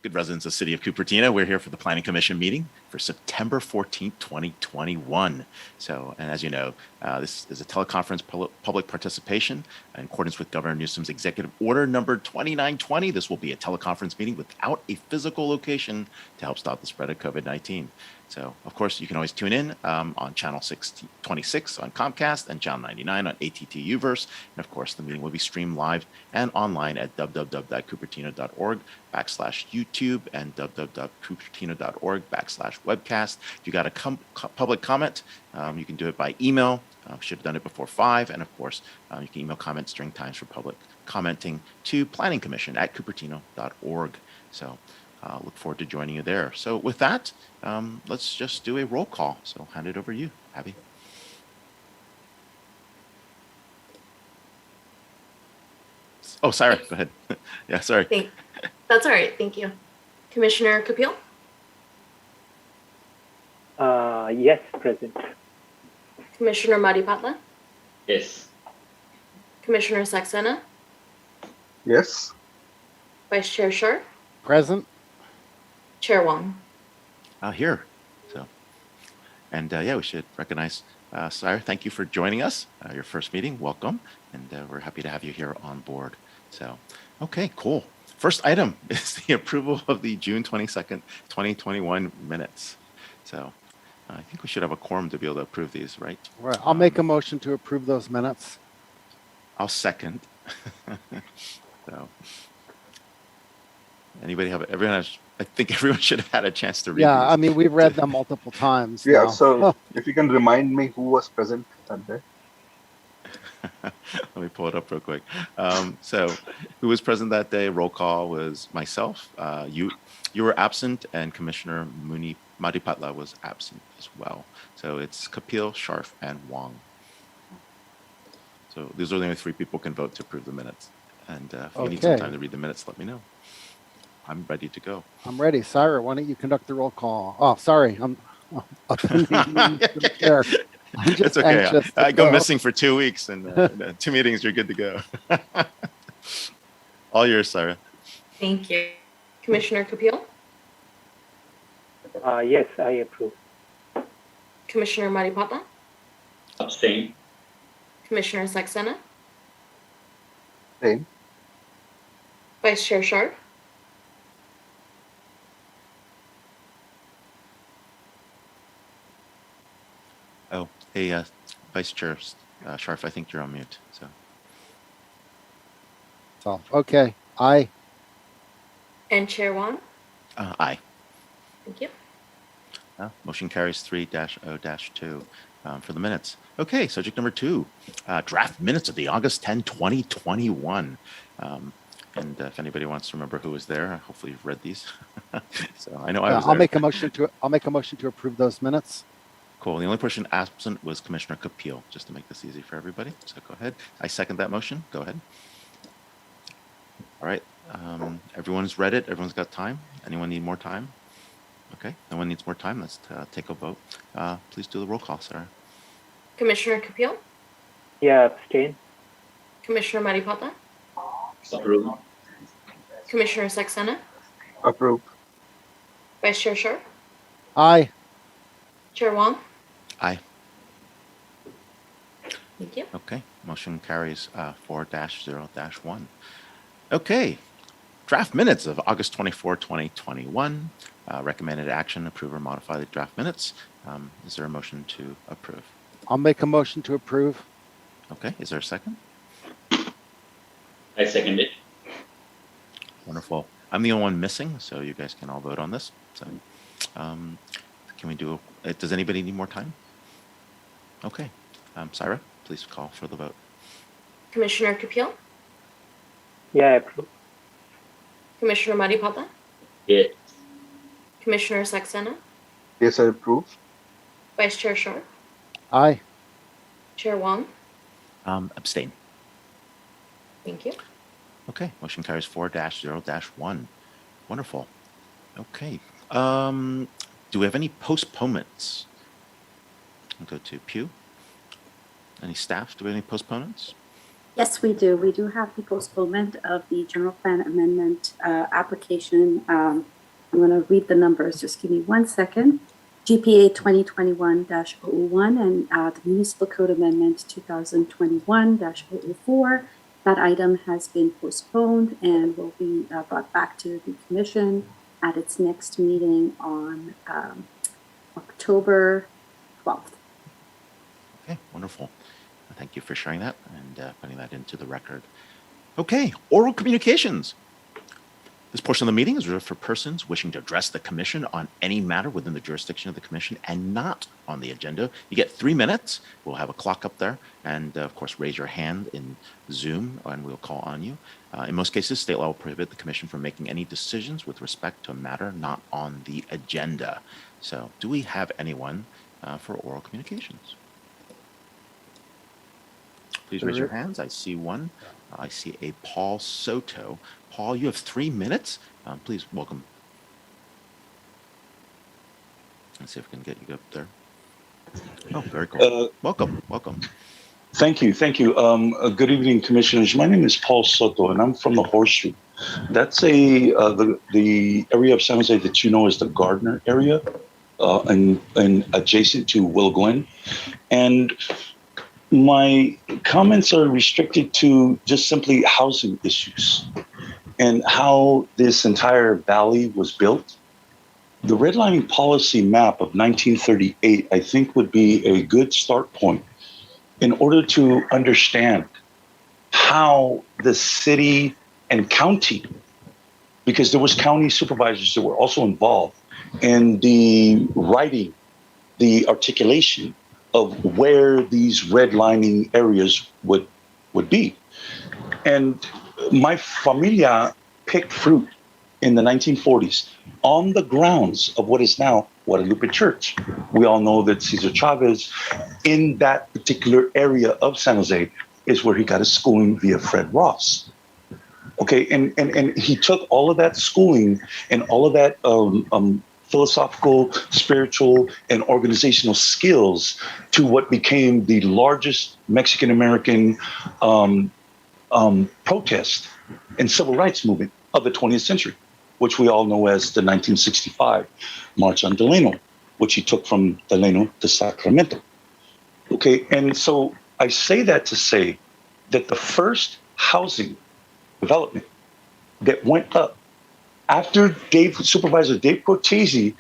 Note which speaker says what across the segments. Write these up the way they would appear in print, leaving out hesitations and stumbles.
Speaker 1: Good residents of the city of Cupertino, we're here for the Planning Commission meeting for September 14th, 2021. So, and as you know, this is a teleconference public participation in accordance with Governor Newsom's executive order number 2920. This will be a teleconference meeting without a physical location to help stop the spread of COVID-19. So, of course, you can always tune in on channel 26 on Comcast and channel 99 on ATT Uverse. And of course, the meeting will be streamed live and online at www.cupertino.org/YouTube and www.cupertino.org/webcast. If you got a public comment, you can do it by email. Should have done it before 5. And of course, you can email comments during times for public commenting to planningcommission@cupertino.org. So, look forward to joining you there. So with that, let's just do a roll call. So hand it over to you, Abby. Oh, Sarah, go ahead. Yeah, sorry.
Speaker 2: That's all right. Thank you. Commissioner Kapil?
Speaker 3: Yes, present.
Speaker 2: Commissioner Madipatla?
Speaker 4: Yes.
Speaker 2: Commissioner Saxena?
Speaker 5: Yes.
Speaker 2: Vice Chair Sharp?
Speaker 6: Present.
Speaker 2: Chair Wong?
Speaker 1: Here. So, and yeah, we should recognize Sarah. Thank you for joining us. Your first meeting. Welcome, and we're happy to have you here on board. So, okay, cool. First item is the approval of the June 22nd, 2021 minutes. So, I think we should have a quorum to be able to approve these, right?
Speaker 6: Right. I'll make a motion to approve those minutes.
Speaker 1: I'll second. So, anybody have? Everyone has. I think everyone should have had a chance to read.
Speaker 6: Yeah,
Speaker 1: these.
Speaker 6: I mean, we've read them multiple times.
Speaker 5: Yeah,
Speaker 6: now.
Speaker 5: so if you can remind me who was present that day.
Speaker 1: Let me pull it up real quick. So, who was present that day? Roll call was myself. You were absent, and Commissioner Madipatla was absent as well. So it's Kapil, Sharf, and Wong. So these are the only 3 people who can vote to approve the minutes. And if you need some time to read the minutes, let me know. I'm ready to go.
Speaker 6: I'm ready. Sarah, why don't you conduct the roll call? Oh, sorry. I'm there. I'm just
Speaker 1: it's okay. I go
Speaker 6: go.
Speaker 1: missing for 2 weeks and 2 meetings. You're good to go. All yours, Sarah.
Speaker 2: Thank you. Commissioner Kapil?
Speaker 3: Yes, I approve.
Speaker 2: Commissioner Madipatla?
Speaker 4: Abstain.
Speaker 2: Commissioner Saxena?
Speaker 5: Same.
Speaker 2: Vice Chair Sharp?
Speaker 1: Oh, hey, Vice Chair Sharf, I think you're on mute.
Speaker 6: So, okay. Aye.
Speaker 2: And Chair Wong?
Speaker 1: Aye.
Speaker 2: Thank you.
Speaker 1: Motion carries 3-0-2 for the minutes. Okay, subject number 2, draft minutes of the August 10, 2021. And if anybody wants to remember who was there, hopefully you've read these. So I know I was
Speaker 6: I'll
Speaker 1: there.
Speaker 6: make a motion to approve those minutes.
Speaker 1: Cool. The only person absent was Commissioner Kapil, just to make this easy for everybody. So go ahead. I second that motion. Go ahead. All right. Everyone's read it. Everyone's got time. Anyone need more time? Okay. No one needs more time. Let's take a vote. Please do the roll call, Sarah.
Speaker 2: Commissioner Kapil,
Speaker 3: Yeah, abstain.
Speaker 2: Commissioner Maripata,
Speaker 4: Approve.
Speaker 2: Commissioner Saxena,
Speaker 5: Approve.
Speaker 2: Vice Chair Sharp,
Speaker 6: Aye.
Speaker 2: Chair Wong.
Speaker 1: Aye.
Speaker 2: Thank you.
Speaker 1: Okay, motion carries 4-0-1. Okay, draft minutes of August 24, 2021. Recommended action, approve or modify the draft minutes. Is there a motion to approve?
Speaker 6: I'll make a motion to approve.
Speaker 1: Okay, is there a second?
Speaker 4: I second it.
Speaker 1: Wonderful. I'm the only one missing, so you guys can all vote on this. So, can we do? Does anybody need more time? Okay, Syra, please call for the vote.
Speaker 2: Commissioner Kapil,
Speaker 3: Yeah, I approve.
Speaker 2: Commissioner Maripata,
Speaker 4: Yes.
Speaker 2: Commissioner Saxena,
Speaker 5: Yes, I approve.
Speaker 2: Vice Chair Sharp,
Speaker 6: Aye.
Speaker 2: Chair Wong.
Speaker 1: Abstain.
Speaker 2: Thank you.
Speaker 1: Okay, motion carries 4-0-1. Wonderful. Okay. Do we have any postponements? I'll go to Pew. Any staff? Do we have any postponements?
Speaker 7: Yes, we do. We do have the postponement of the general plan amendment application. I'm going to read the numbers. Just give me 1 second. GPA 2021-001 and the Municipal Code Amendment 2021-004. That item has been postponed and will be brought back to the Commission at its next meeting on October 12th.
Speaker 1: Okay, wonderful. Thank you for sharing that and putting that into the record. Okay, oral communications. This portion of the meeting is reserved for persons wishing to address the commission on any matter within the jurisdiction of the commission and not on the agenda. You get 3 minutes. We'll have a clock up there. And of course, raise your hand in Zoom and we'll call on you. In most cases, state law will prohibit the commission from making any decisions with respect to a matter not on the agenda. So do we have anyone for oral communications? Please raise your hands. I see one. I see a Paul Soto. Paul, you have 3 minutes. Please welcome. Let's see if we can get you up there. Oh, very cool. Welcome.
Speaker 8: Thank you. Good evening, commissioners. My name is Paul Soto, and I'm from the Horseshoe. That's the area of San Jose that you know as the Gardner area, and adjacent to Will Gwen. And my comments are restricted to just simply housing issues and how this entire valley was built. The redlining policy map of 1938, I think, would be a good start point in order to understand how the city and county, because there was county supervisors that were also involved in the writing, the articulation of where these redlining areas would be. And my familia picked fruit in the 1940s on the grounds of what is now Guadalupe Church. We all know that Cesar Chavez, in that particular area of San Jose, is where he got his schooling via Fred Ross. Okay, and he took all of that schooling and all of that philosophical, spiritual, and organizational skills to what became the largest Mexican-American protest and civil rights movement of the 20th century, which we all know as the 1965 March on Delano, which he took from Delano to Sacramento. Okay, and so I say that to say that the first housing development that went up after Supervisor Dave Cortese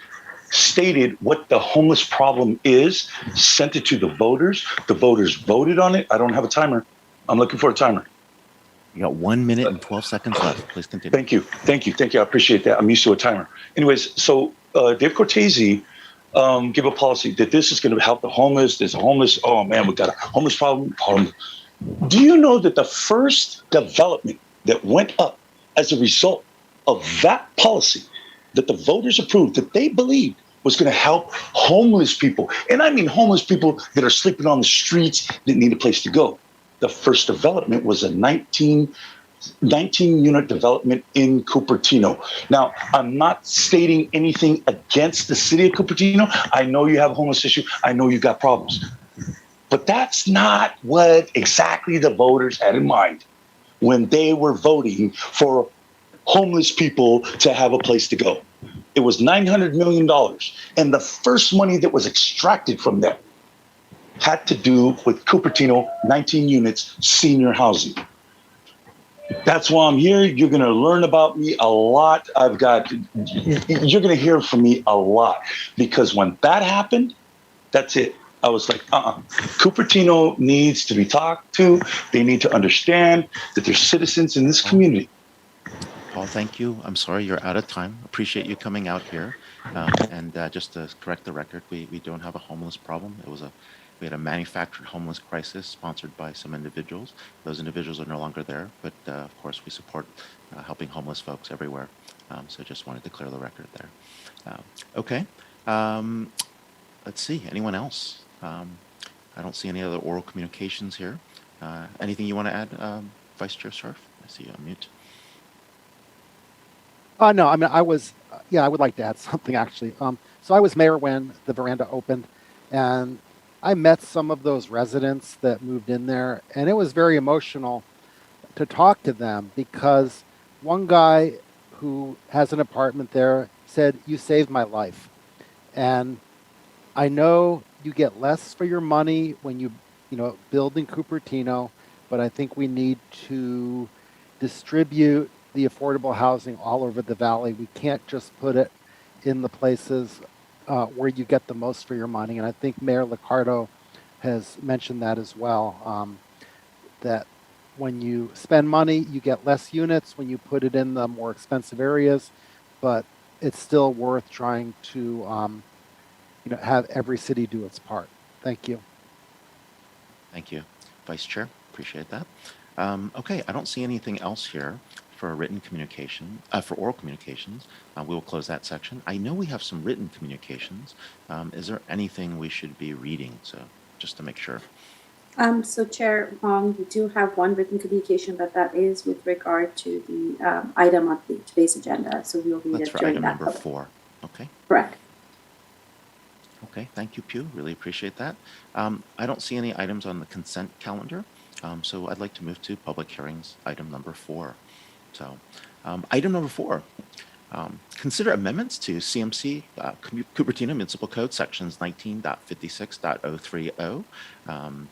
Speaker 8: stated what the homeless problem is, sent it to the voters voted on it. I don't have a timer. I'm looking for a timer.
Speaker 1: You got 1 minute and 12 seconds left. Please continue.
Speaker 8: Thank you. I appreciate that. I'm used to a timer. Anyways, so Dave Cortese gave a policy that this is going to help the homeless. There's a homeless. Oh man, we got a homeless problem. Do you know that the first development that went up as a result of that policy that the voters approved, that they believed was going to help homeless people, and I mean homeless people that are sleeping on the streets that need a place to go? The first development was a 19-unit development in Cupertino. Now, I'm not stating anything against the city of Cupertino. I know you have a homeless issue. I know you've got problems. But that's not what exactly the voters had in mind when they were voting for homeless people to have a place to go. It was $900 million. And the first money that was extracted from that had to do with Cupertino, 19 units, senior housing. That's why I'm here. You're going to learn about me a lot. You're going to hear from me a lot, because when that happened, that's it. I was like, Cupertino needs to be talked to. They need to understand that there's citizens in this community.
Speaker 1: Paul, thank you. I'm sorry you're out of time. Appreciate you coming out here. And just to correct the record, we don't have a homeless problem. We had a manufactured homeless crisis sponsored by some individuals. Those individuals are no longer there, but of course we support helping homeless folks everywhere. So just wanted to clear the record there. Okay. Let's see. Anyone else? I don't see any other oral communications here. Anything you want to add, Vice Chair Scharf? I see you on mute.
Speaker 6: No, I mean, I would like to add something actually. So I was mayor when the veranda opened, and I met some of those residents that moved in there, and it was very emotional to talk to them, because one guy who has an apartment there said, "You saved my life." And I know you get less for your money when you build in Cupertino, but I think we need to distribute the affordable housing all over the valley. We can't just put it in the places where you get the most for your money. And I think Mayor Liccardo has mentioned that as well, that when you spend money, you get less units when you put it in the more expensive areas, but it's still worth trying to have every city do its part. Thank you.
Speaker 1: Thank you, Vice Chair. Appreciate that. Okay, I don't see anything else here for written communication, for oral communications. We will close that section. I know we have some written communications. Is there anything we should be reading? So just to make sure.
Speaker 7: So Chair Wong, we do have one written communication, but that is with regard to the item on today's agenda. So we'll read
Speaker 1: That's
Speaker 7: it
Speaker 1: for
Speaker 7: during
Speaker 1: item
Speaker 7: that.
Speaker 1: number 4. Okay.
Speaker 7: Correct.
Speaker 1: Okay, thank you, Pew. Really appreciate that. I don't see any items on the consent calendar, so I'd like to move to public hearings, item number 4. So, item number 4, consider amendments to CMC Cupertino Municipal Code sections 19.56.030,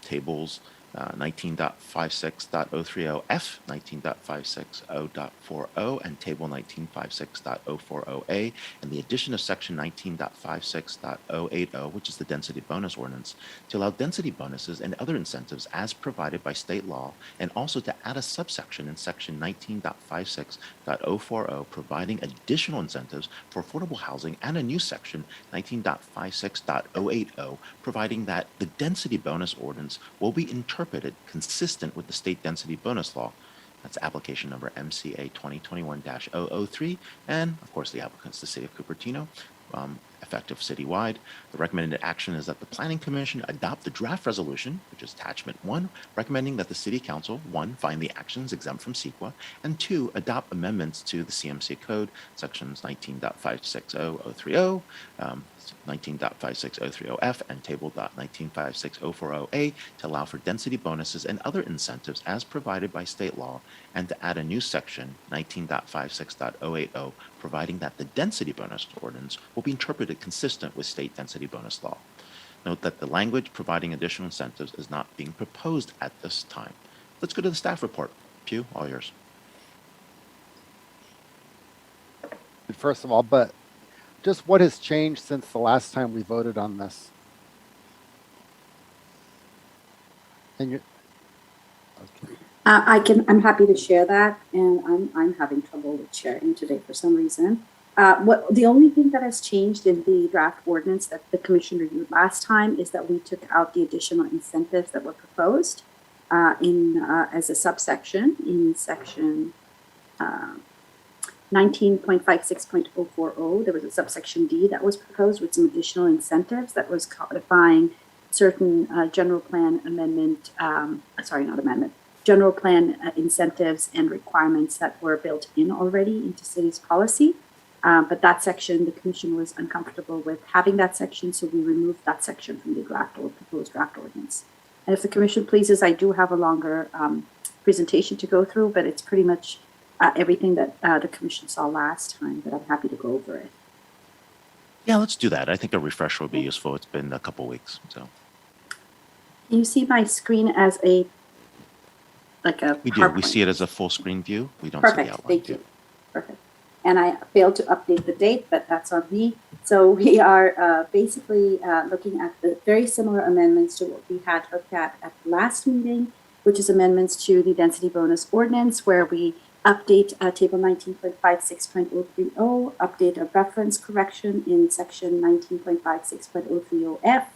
Speaker 1: tables 19.56.030F, 19.560.40, and table 19.56.040A, and the addition of section 19.56.080, which is the density bonus ordinance, to allow density bonuses and other incentives as provided by state law, and also to add a subsection in section 19.56.040, providing additional incentives for affordable housing, and a new section 19.56.080, providing that the density bonus ordinance will be interpreted consistent with the state density bonus law. That's application number MCA 2021-003, and of course the applicant's the city of Cupertino, effective citywide. The recommended action is that the Planning Commission adopt the draft resolution, which is attachment 1, recommending that the City Council, 1, find the actions exempt from CEQA, and 2, adopt amendments to the CMC Code, sections 19.560030, 19.56030F, and table .19.56040A, to allow for density bonuses and other incentives as provided by state law, and to add a new section 19.56.080, providing that the density bonus ordinance will be interpreted consistent with state density bonus law. Note that the language providing additional incentives is not being proposed at this time. Let's go to the staff report. Pew, all yours.
Speaker 6: First of all, but just what has changed since the last time we voted on this? And you, okay.
Speaker 7: I'm happy to share that, and I'm having trouble with sharing today for some reason. The only thing that has changed in the draft ordinance that the commission reviewed last time is that we took out the additional incentives that were proposed as a subsection in section 19.56.040. There was a subsection D that was proposed with some additional incentives that was codifying certain general plan amendment, general plan incentives and requirements that were built in already into city's policy. But that section, the commission was uncomfortable with having that section, so we removed that section from the proposed draft ordinance. And if the commission pleases, I do have a longer presentation to go through, but it's pretty much everything that the commission saw last time, but I'm happy to go over it.
Speaker 1: Yeah, let's do that. I think a refresher would be useful. It's been a couple weeks, so.
Speaker 7: Can you see my screen as a
Speaker 1: We do. We
Speaker 7: PowerPoint?
Speaker 1: see it as a full screen view. We don't see the
Speaker 7: Perfect,
Speaker 1: outline
Speaker 7: thank
Speaker 1: view.
Speaker 7: you. Perfect. And I failed to update the date, but that's on me. So we are basically looking at the very similar amendments to what we had looked at the last meeting, which is amendments to the density bonus ordinance, where we update table 19.56.030, update a reference correction in section 19.56.030F,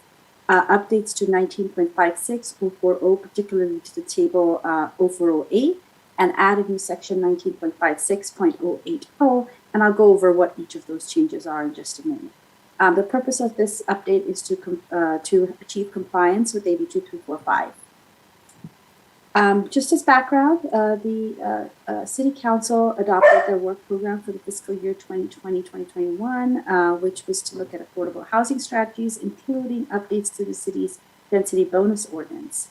Speaker 7: updates to 19.56.040, particularly to the table 040A, and add a new section 19.56.080, and I'll go over what each of those changes are in just a minute. The purpose of this update is to achieve compliance with AB 2345. Just as background, the City Council adopted their work program for the fiscal year 2020-2021, which was to look at affordable housing strategies, including updates to the city's density bonus ordinance.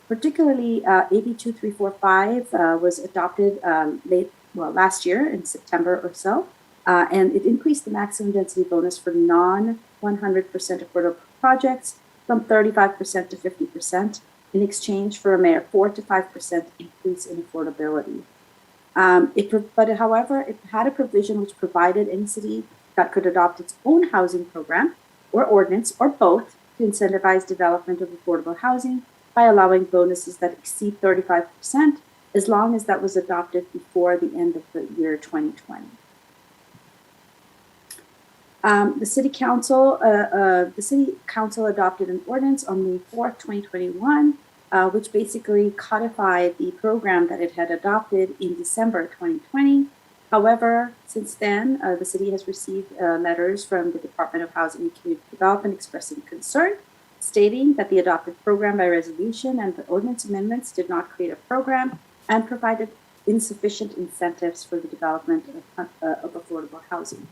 Speaker 7: Particularly, AB 2345 was adopted last year in September or so, and it increased the maximum density bonus for non-100% affordable projects from 35% to 50%. In exchange for a mere 4 to 5% increase in affordability. However, it had a provision which provided any city that could adopt its own housing program or ordinance or both to incentivize development of affordable housing by allowing bonuses that exceed 35% as long as that was adopted before the end of the year 2020. The City Council adopted an ordinance on May 4th, 2021, which basically codified the program that it had adopted in December 2020. However, since then, the city has received letters from the Department of Housing and Community Development expressing concern, stating that the adopted program by resolution and the ordinance amendments did not create a program and provided insufficient incentives for the development of affordable housing.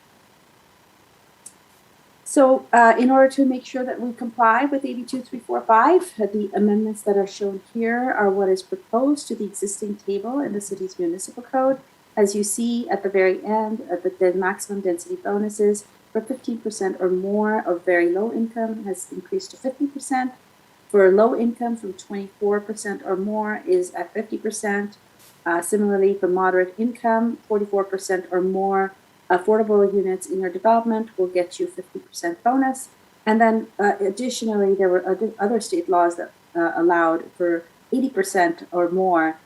Speaker 7: So in order to make sure that we comply with AB 2345, the amendments that are shown here are what is proposed to the existing table in the city's municipal code. As you see at the very end, the maximum density bonuses for 15% or more of very low income has increased to 50%. For low income, from 24% or more is at 50%. Similarly, for moderate income, 44% or more affordable units in your development will get you 50% bonus. And then additionally, there were other state laws that allowed for 80% or more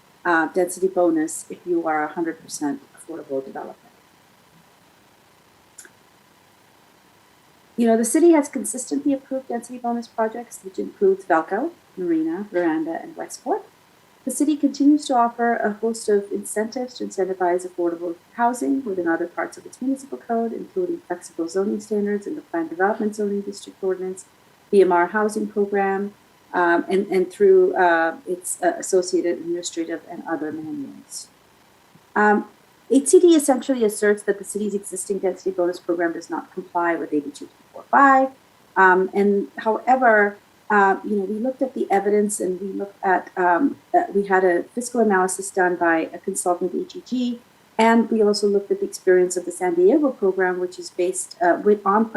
Speaker 7: density bonus if you are 100% affordable development. You know, the city has consistently approved density bonus projects, which includes Velco, Marina, Veranda, and Westport. The city continues to offer a host of incentives to incentivize affordable housing within other parts of its municipal code, including flexible zoning standards in the Planned Development Zoning District Ordinance, BMR housing program, and through its associated administrative and other manuals. HCD essentially asserts that the city's existing density bonus program does not comply with AB 2345. And however, we looked at the evidence and we looked at, we had a fiscal analysis done by a consultant, HEG, and we also looked at the experience of the San Diego program, which is based upon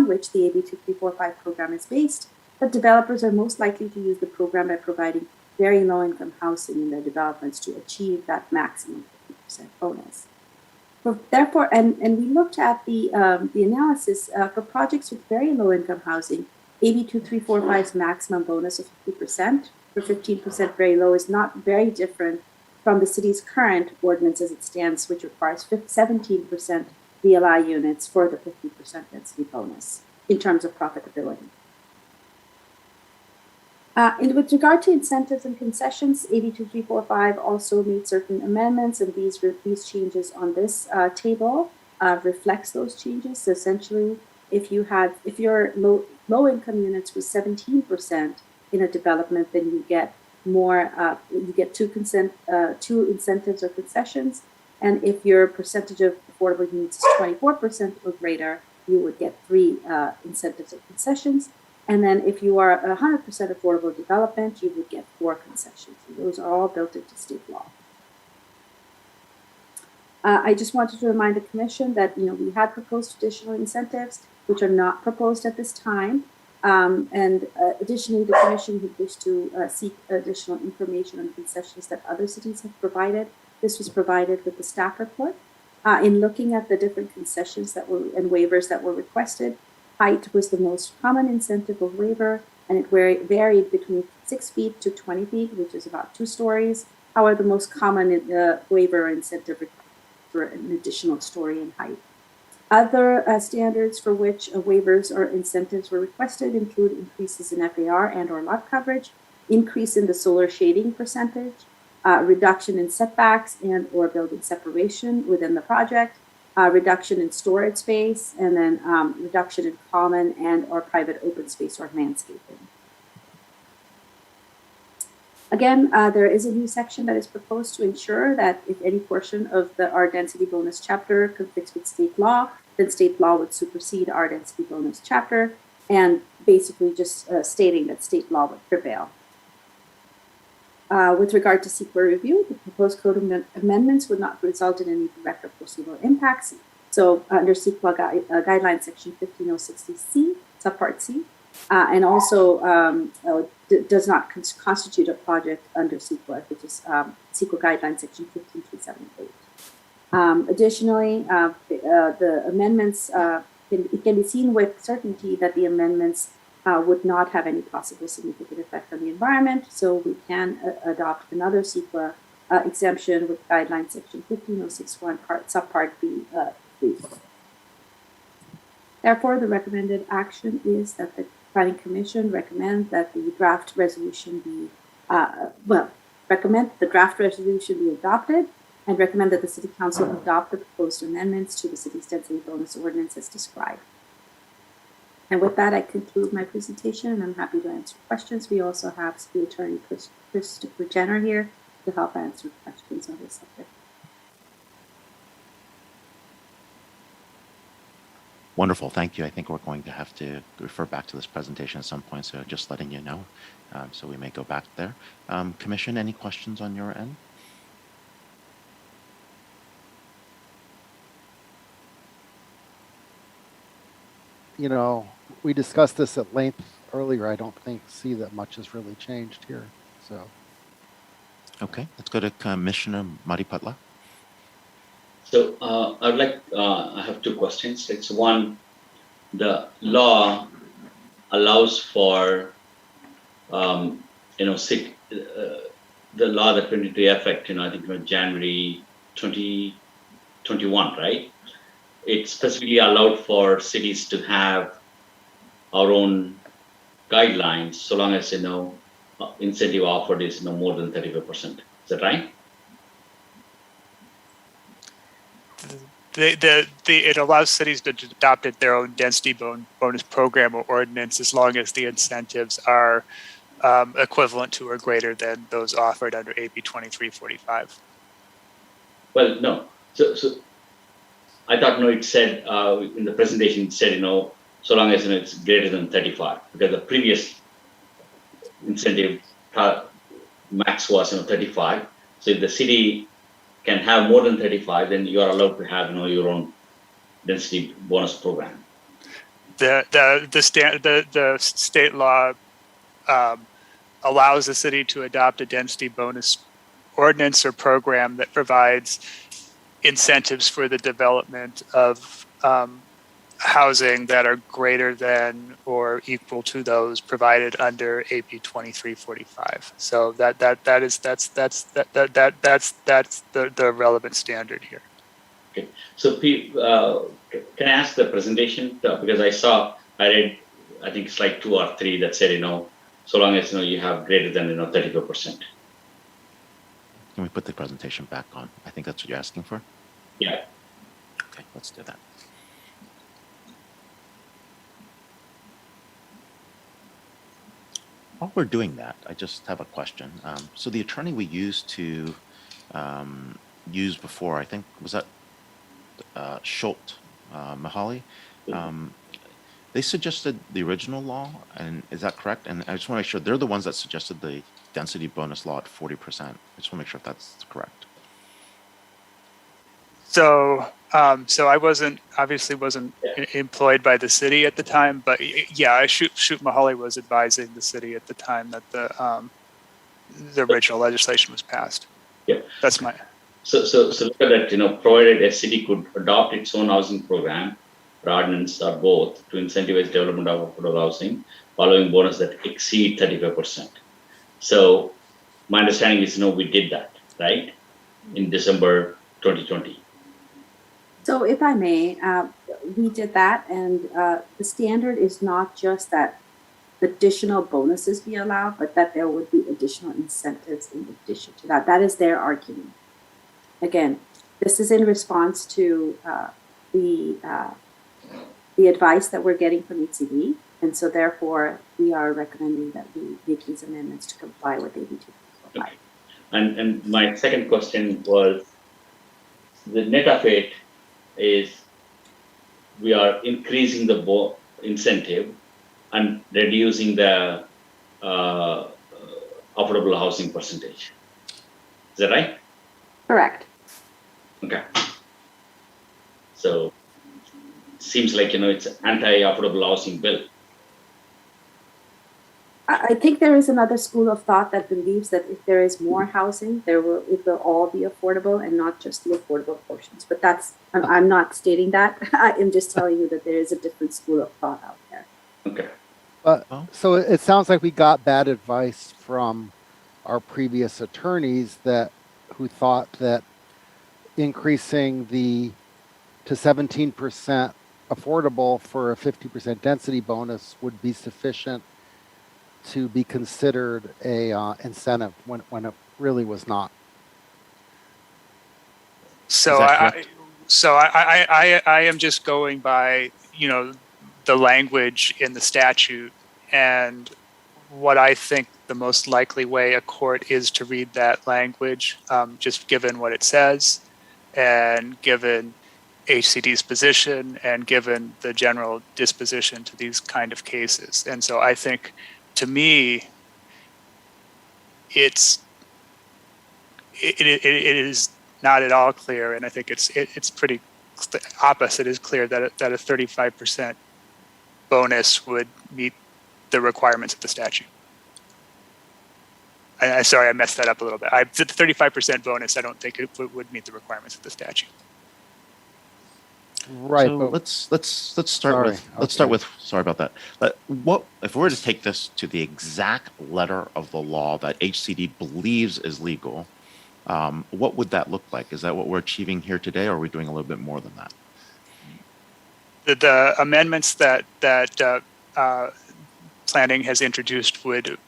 Speaker 7: which the AB 2345 program is based. But developers are most likely to use the program by providing very low income housing in their developments to achieve that maximum 50% bonus. Therefore, and we looked at the analysis for projects with very low income housing. AB 2345's maximum bonus of 50% for 15% very low is not very different from the city's current ordinance as it stands, which requires 17% VLI units for the 50% density bonus in terms of profitability. With regard to incentives and concessions, AB 2345 also made certain amendments, and these changes on this table reflects those changes. So essentially, if your low income units was 17% in a development, then you get more. You get two incentives or concessions, and if your percentage of affordable units is 24% or greater, you would get 3 incentives or concessions. And then if you are 100% affordable development, you would get 4 concessions. And those are all built into state law. I just wanted to remind the commission that we had proposed additional incentives, which are not proposed at this time. Additionally, the commission would wish to seek additional information on concessions that other cities have provided. This was provided with the staff report. In looking at the different concessions and waivers that were requested, height was the most common incentive of waiver, and it varied between 6 feet to 20 feet, which is about 2 stories. However, the most common waiver incentive for an additional story in height. Other standards for which waivers or incentives were requested include increases in FAR and or lot coverage, increase in the solar shading percentage, reduction in setbacks and or building separation within the project, reduction in storage space, and then reduction in common and or private open space or landscaping. Again, there is a new section that is proposed to ensure that if any portion of our density bonus chapter conflicts with state law, then state law would supersede our density bonus chapter, and basically just stating that state law would prevail. With regard to CEQA review, the proposed code amendments would not result in any direct or foreseeable impacts. So under CEQA guideline section 15060C, subpart C, and also does not constitute a project under CEQA, which is CEQA guideline section 15378. Additionally, the amendments, it can be seen with certainty that the amendments would not have any possible significant effect on the environment, so we can adopt another CEQA exemption with guideline section 15061 subpart B 3. Therefore, the recommended action is that the Planning Commission recommend that the draft resolution be adopted, and recommend that the City Council adopt the proposed amendments to the city's density bonus ordinance as described. And with that, I conclude my presentation, and I'm happy to answer questions. We also have City Attorney Christopher Jenner here to help answer questions on this subject.
Speaker 1: Wonderful, thank you. I think we're going to have to refer back to this presentation at some point, so just letting you know. So we may go back there. Commission, any questions on your end?
Speaker 6: We discussed this at length earlier. I don't see that much has really changed here. So,
Speaker 1: okay, let's go to Commissioner Maripatla.
Speaker 4: So I have 2 questions. It's one, the law allows for, the law that went into effect, I think January 2021, right? It specifically allowed for cities to have our own guidelines, so long as, incentive offered is more than 35%. Is that right?
Speaker 9: It allows cities to adopt their own density bonus program or ordinance as long as the incentives are equivalent to or greater than those offered under AB 2345.
Speaker 4: Well, no. So I thought, it said in the presentation, it said, so long as it's greater than 35, because the previous incentive max was 35. So if the city can have more than 35, then you are allowed to have your own density bonus program.
Speaker 9: The state law allows the city to adopt a density bonus ordinance or program that provides incentives for the development of housing that are greater than or equal to those provided under AB 2345. So that's the relevant standard here.
Speaker 4: Okay. So can I ask the presentation, because I read I think slide 2 or 3 that said so long as you have greater than 35%.
Speaker 1: Can we put the presentation back on? I think that's what you're asking for.
Speaker 4: Yeah.
Speaker 1: Okay, let's do that. While we're doing that, I just have a question. So the attorney we used to use before, I think, was that Schultz, Mahali? They suggested the original law, and is that correct? And I just want to make sure they're the ones that suggested the density bonus law at 40%. I just want to make sure if that's correct.
Speaker 9: So, so I obviously wasn't employed by the city at the time, but yeah, Shoot Mahali was advising the city at the time that the original legislation was passed.
Speaker 4: Yeah.
Speaker 9: That's my.
Speaker 4: So look at that, provided a city could adopt its own housing program, or ordinance, or both, to incentivize development of affordable housing, following bonus that exceed 35%. So my understanding is, we did that, right? In December 2020.
Speaker 7: So if I may, we did that, and the standard is not just that additional bonuses be allowed, but that there would be additional incentives in addition to that. That is their argument. Again, this is in response to the advice that we're getting from ECD, and so therefore we are recommending that we make these amendments to comply with AB 245.
Speaker 4: Okay. And my second question was, the net of it is we are increasing the incentive and reducing the affordable housing percentage. Is that right?
Speaker 7: Correct.
Speaker 4: Okay. So seems like, it's anti-affordable housing bill.
Speaker 7: I think there is another school of thought that believes that if there is more housing, it will all be affordable and not just the affordable portions. But I'm not stating that. I am just telling you that there is a different school of thought out there.
Speaker 4: Okay.
Speaker 6: So it sounds like we got bad advice from our previous attorneys who thought that increasing to 17% affordable for a 50% density bonus would be sufficient to be considered a incentive when it really was not.
Speaker 9: So I am just going by, the language in the statute, and what I think the most likely way a court is to read that language, just given what it says, and given HCD's position, and given the general disposition to these kind of cases. And so I think, to me, it is not at all clear, and I think it's pretty opposite is clear that a 35% bonus would meet the requirements of the statute. Sorry, I messed that up a little bit. The 35% bonus, I don't think it would meet the requirements of the statute.
Speaker 6: Right.
Speaker 1: So
Speaker 6: but
Speaker 1: let's start with sorry about that. What if we were to take this to the exact letter of the law that HCD believes is legal? What would that look like? Is that what we're achieving here today, or are we doing a little bit more than that?
Speaker 9: The amendments that planning has introduced would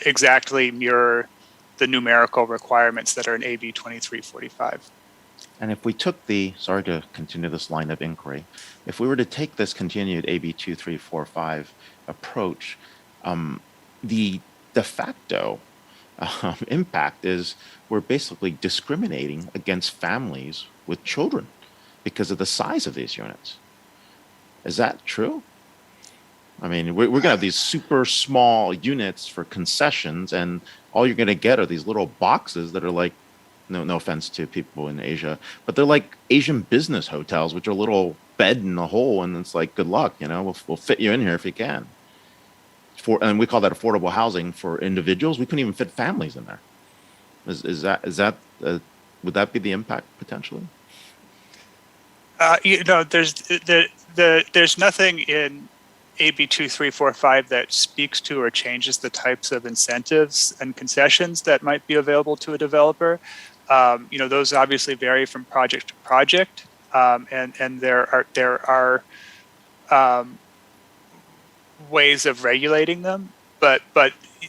Speaker 9: exactly mirror the numerical requirements that are in AB 2345.
Speaker 1: And if we took sorry to continue this line of inquiry, if we were to take this continued AB 2345 approach, the de facto impact is we're basically discriminating against families with children because of the size of these units. Is that true? I mean, we're going to have these super small units for concessions, and all you're going to get are these little boxes that are like, no offense to people in Asia, but they're like Asian business hotels, which are a little bed in a hole, and it's like, good luck, we'll fit you in here if you can. And we call that affordable housing for individuals. We couldn't even fit families in there. Is that would that be the impact potentially?
Speaker 9: There's nothing in AB 2345 that speaks to or changes the types of incentives and concessions that might be available to a developer. Those obviously vary from project to project, and there are ways of regulating them, but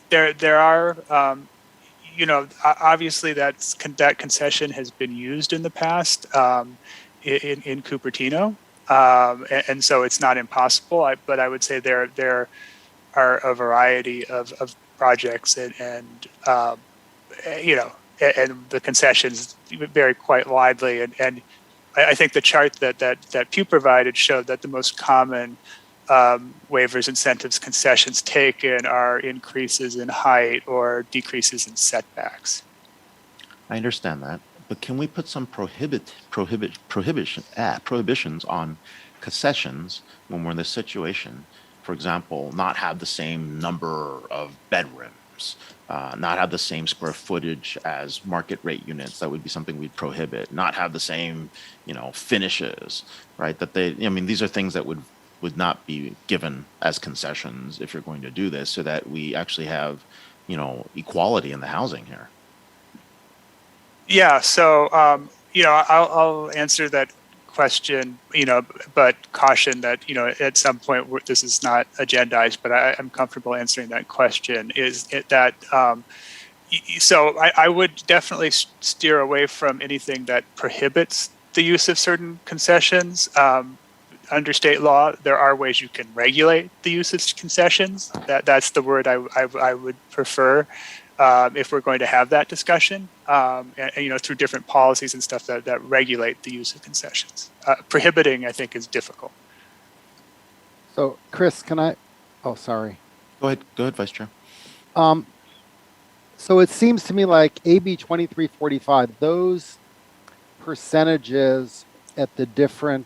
Speaker 9: there are obviously that concession has been used in the past in Cupertino. And so it's not impossible, but I would say there are a variety of projects and the concessions vary quite widely. And I think the chart that Pew provided showed that the most common waivers, incentives, concessions taken are increases in height or decreases in setbacks.
Speaker 1: I understand that, but can we put some prohibitions on concessions when we're in this situation? For example, not have the same number of bedrooms, not have the same square footage as market rate units. That would be something we'd prohibit. Not have the same, finishes, right? These are things that would not be given as concessions if you're going to do this, so that we actually have, equality in the housing here.
Speaker 9: Yeah, so I'll answer that question, but caution that at some point this is not agendized, but I'm comfortable answering that question. So I would definitely steer away from anything that prohibits the use of certain concessions. Under state law, there are ways you can regulate the use of concessions. That's the word I would prefer. If we're going to have that discussion, through different policies and stuff that regulate the use of concessions. Prohibiting, I think, is difficult.
Speaker 6: So, Chris, oh, sorry.
Speaker 1: Go ahead, Vice Chair.
Speaker 6: So it seems to me like AB 2345, those percentages at the different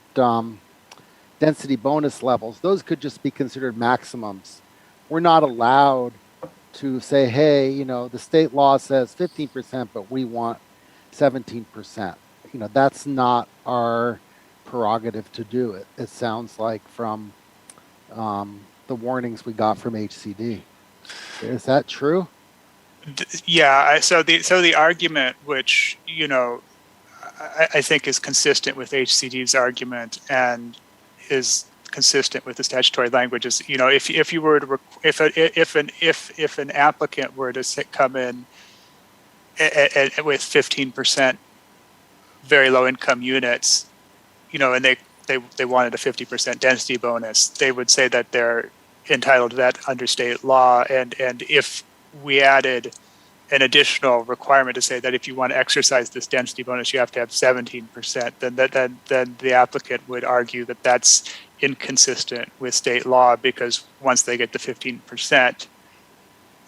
Speaker 6: density bonus levels, those could just be considered maximums. We're not allowed to say, hey, the state law says 15%, but we want 17%. That's not our prerogative to do it. It sounds like from the warnings we got from HCD. Is that true?
Speaker 9: Yeah. So the argument, which I think is consistent with HCD's argument and is consistent with the statutory language, is if you were to if an applicant were to come in with 15% very low income units, and they wanted a 50% density bonus, they would say that they're entitled to that under state law. And if we added an additional requirement to say that if you want to exercise this density bonus, you have to have 17%, then the applicant would argue that that's inconsistent with state law, because once they get the 15%,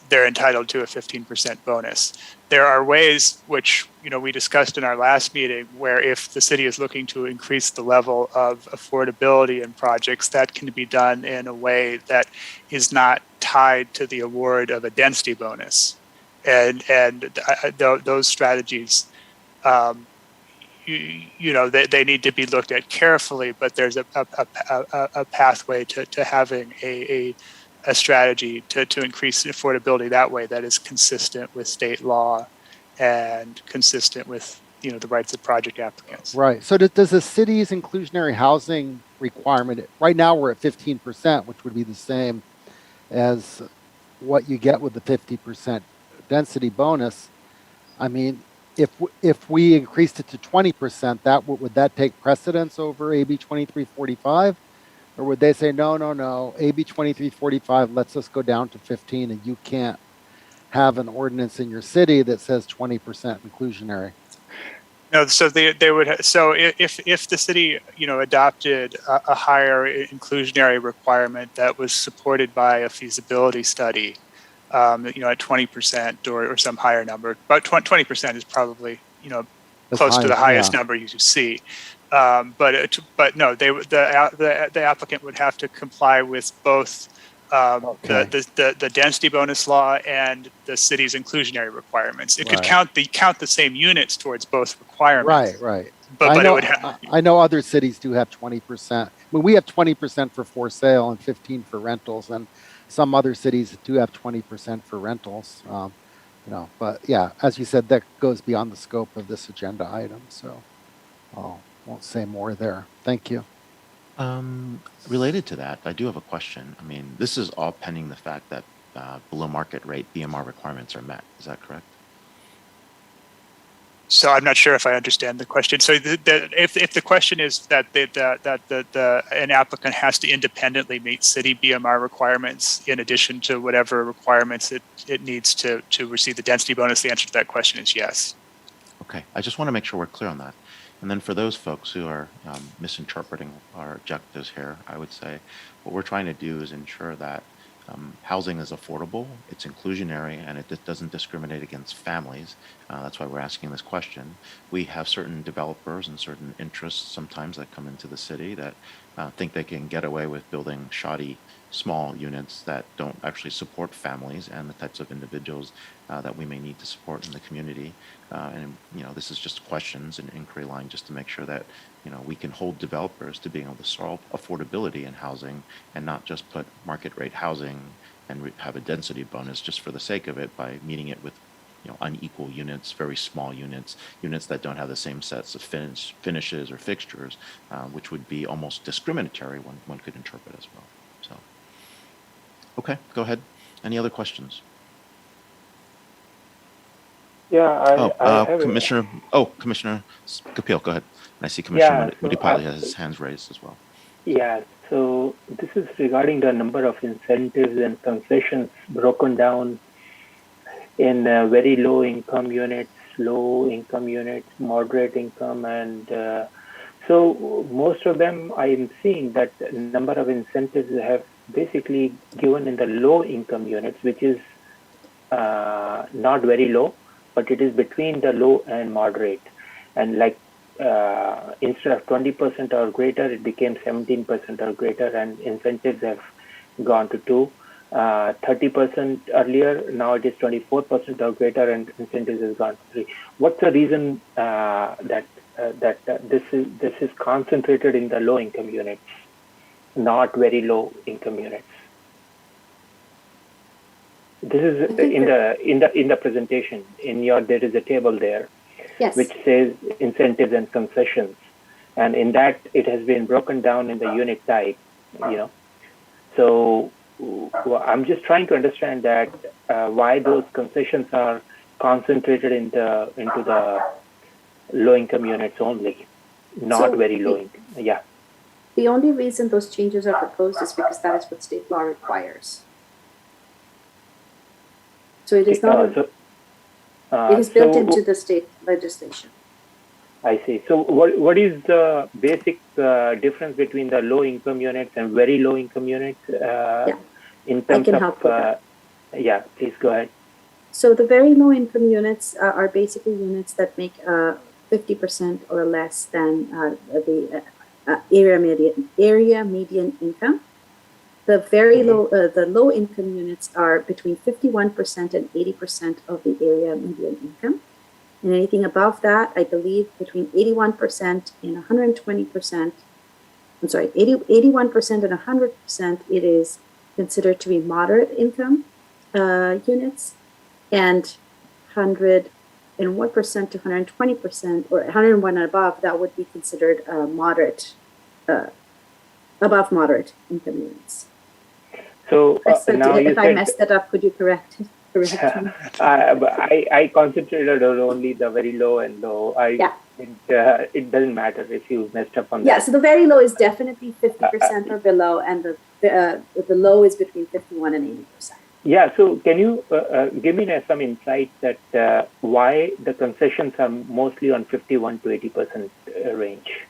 Speaker 9: they're entitled to a 15% bonus. There are ways, which we discussed in our last meeting, where if the city is looking to increase the level of affordability in projects, that can be done in a way that is not tied to the award of a density bonus. And those strategies, they need to be looked at carefully, but there's a pathway to having a strategy to increase affordability that way that is consistent with state law and consistent with the rights of project applicants.
Speaker 6: Right. So does the city's inclusionary housing requirement, right now we're at 15%, which would be the same as what you get with the 50% density bonus. I mean, if we increased it to 20%, would that take precedence over AB 2345? Or would they say, no, AB 2345 lets us go down to 15 and you can't have an ordinance in your city that says 20% inclusionary?
Speaker 9: No, so they would. So if the city adopted a higher inclusionary requirement that was supported by a feasibility study, at 20% or some higher number, but 20% is probably close to the highest number you see. But no, the applicant would have to comply with both the density bonus law and the city's inclusionary requirements. It could count the same units towards both requirements.
Speaker 6: Right.
Speaker 9: But
Speaker 6: I know other cities do have 20%. We have 20% for sale and 15 for rentals, and some other cities do have 20% for rentals. But yeah, as you said, that goes beyond the scope of this agenda item. So I won't say more there. Thank you.
Speaker 1: Related to that, I do have a question. I mean, this is all pending the fact that below market rate BMR requirements are met. Is that correct?
Speaker 9: So I'm not sure if I understand the question. So if the question is that an applicant has to independently meet city BMR requirements in addition to whatever requirements it needs to receive the density bonus, the answer to that question is yes.
Speaker 1: Okay, I just want to make sure we're clear on that. And then for those folks who are misinterpreting our objectives here, I would say what we're trying to do is ensure that housing is affordable, it's inclusionary, and it doesn't discriminate against families. That's why we're asking this question. We have certain developers and certain interests sometimes that come into the city that think they can get away with building shoddy small units that don't actually support families and the types of individuals that we may need to support in the community. And this is just questions and inquiry line just to make sure that we can hold developers to being able to solve affordability in housing and not just put market rate housing and have a density bonus just for the sake of it by meeting it with unequal units, very small units, units that don't have the same sets of finishes or fixtures, which would be almost discriminatory, one could interpret as well. So, okay, go ahead. Any other questions?
Speaker 3: Yeah, I have
Speaker 1: Commissioner Kapil, go ahead. I see Commissioner
Speaker 3: so
Speaker 1: Municipal has his hands raised as well.
Speaker 3: Yeah, so this is regarding the number of incentives and concessions broken down in very low income units, moderate income, and so most of them I am seeing that number of incentives have basically given in the low income units, which is not very low, but it is between the low and moderate. And like instead of 20% or greater, it became 17% or greater, and incentives have gone to 2. 30% earlier, now it is 24% or greater, and incentives has gone to 3. What's the reason that this is concentrated in the low income units, not very low income units? This is in the presentation. There is a table there,
Speaker 7: Yes.
Speaker 3: which says incentives and concessions, and in that it has been broken down in the unit type. So I'm just trying to understand that why those concessions are concentrated into the low income units only, not very low income. Yeah.
Speaker 7: The only reason those changes are proposed is because that is what state law requires. So it is not. It is built into the state legislation.
Speaker 3: I see. So what is the basic difference between the low income units and very low income units? In terms
Speaker 7: I can help with that.
Speaker 3: Yeah, please go ahead.
Speaker 7: So the very low income units are basically units that make 50% or less than the area median income. The very the low income units are between 51% and 80% of the area median income. And anything above that, I believe between 81% and 120%, 81% and 100%, it is considered to be moderate income units, and 101% to 120%, or 101 and above, that would be considered moderate, above moderate income units.
Speaker 3: So now
Speaker 7: if I messed that up, could you correct me?
Speaker 3: I concentrated on only the very low and low. It doesn't matter if you messed up on that.
Speaker 7: Yeah, so the very low is definitely 50% or below, and the low is between 51 and 80%.
Speaker 3: Yeah, so can you give me some insight that why the concessions are mostly on 51 to 80% range?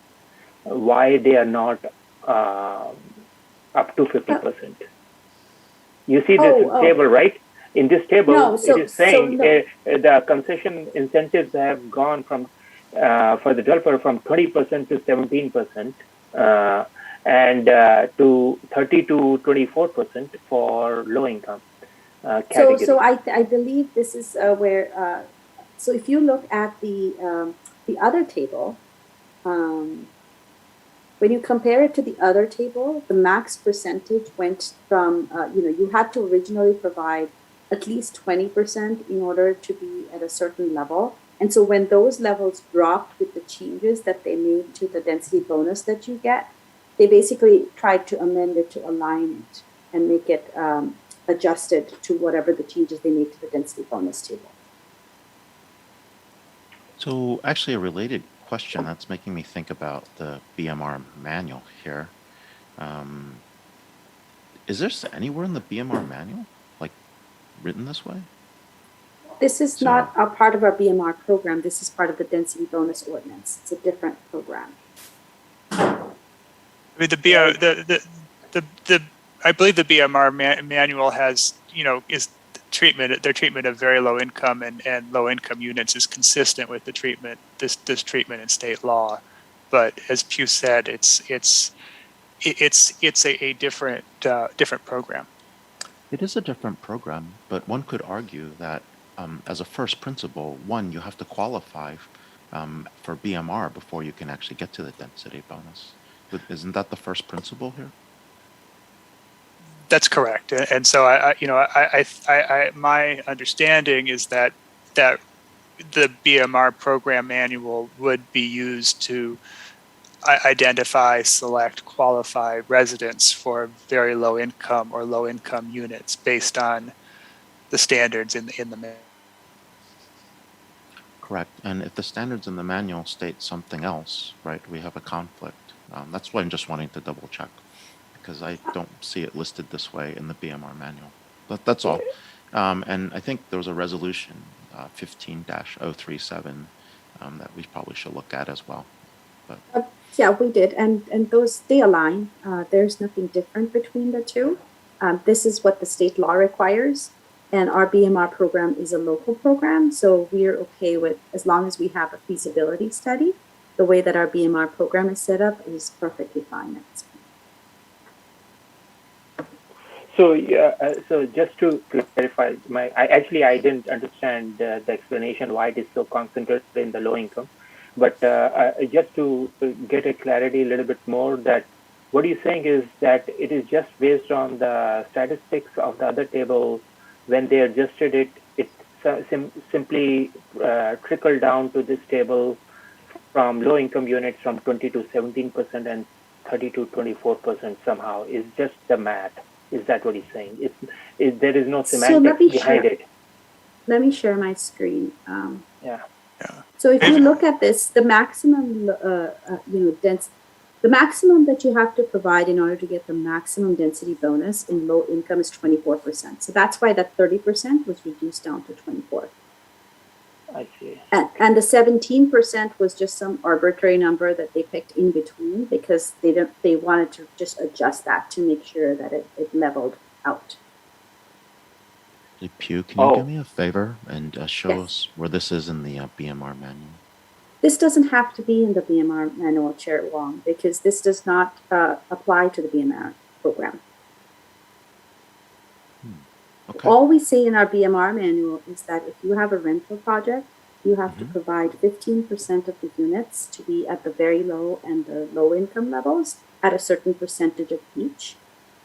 Speaker 3: Why they are not up to 50%? You see this table, right? In this table, it is saying the concession incentives have gone from for the developer from 20% to 17%, and to 30 to 24% for low income category.
Speaker 7: So I believe this is where. So if you look at the other table, when you compare it to the other table, the max percentage went from you had to originally provide at least 20% in order to be at a certain level. And so when those levels dropped with the changes that they made to the density bonus that you get, they basically tried to amend it to align it and make it adjusted to whatever the changes they made to the density bonus table.
Speaker 1: So actually a related question that's making me think about the BMR manual here. Is there anywhere in the BMR manual, like, written this way?
Speaker 7: This is
Speaker 1: So-
Speaker 7: not a part of our BMR program. This is part of the density bonus ordinance. It's a different program.
Speaker 9: I mean, I believe the BMR manual has, is their treatment of very low income and low income units is consistent with the treatment, this treatment in state law. But as Pew said, it's a different program.
Speaker 1: It is a different program, but one could argue that as a first principle, one, you have to qualify for BMR before you can actually get to the density bonus. But isn't that the first principle here?
Speaker 9: That's correct. And so my understanding is that the BMR program manual would be used to identify, select, qualify residents for very low income or low income units based on the standards in the manual.
Speaker 1: Correct. And if the standards in the manual state something else, right, we have a conflict. That's why I'm just wanting to double check, because I don't see it listed this way in the BMR manual. But that's all. And I think there was a resolution 15-037 that we probably should look at as well. But
Speaker 7: Yeah, we did, and those, they align. There's nothing different between the two. This is what the state law requires, and our BMR program is a local program, so we're okay with, as long as we have a feasibility study, the way that our BMR program is set up is perfectly fine at this point.
Speaker 3: So so just to clarify, I didn't understand the explanation why it is so concentrated in the low income, but just to get a clarity a little bit more, that what you're saying is that it is just based on the statistics of the other table. When they adjusted it, it simply trickled down to this table from low income units from 20 to 17% and 30 to 24% somehow. It's just the math. Is that what he's saying? There is no semantics behind it.
Speaker 7: Let me share my screen.
Speaker 3: Yeah.
Speaker 7: So if you look at this, the maximum, the maximum that you have to provide in order to get the maximum density bonus in low income is 24%. So that's why that 30% was reduced down to 24.
Speaker 3: I see.
Speaker 7: And the 17% was just some arbitrary number that they picked in between because they wanted to just adjust that to make sure that it leveled out.
Speaker 1: Hey, Pew, can you do me a favor and show us where this is in the BMR manual?
Speaker 7: This doesn't have to be in the BMR manual, Chair Wong, because this does not apply to the BMR program.
Speaker 1: Okay.
Speaker 7: All we say in our BMR manual is that if you have a rental project, you have to provide 15% of the units to be at the very low and the low income levels at a certain percentage of each.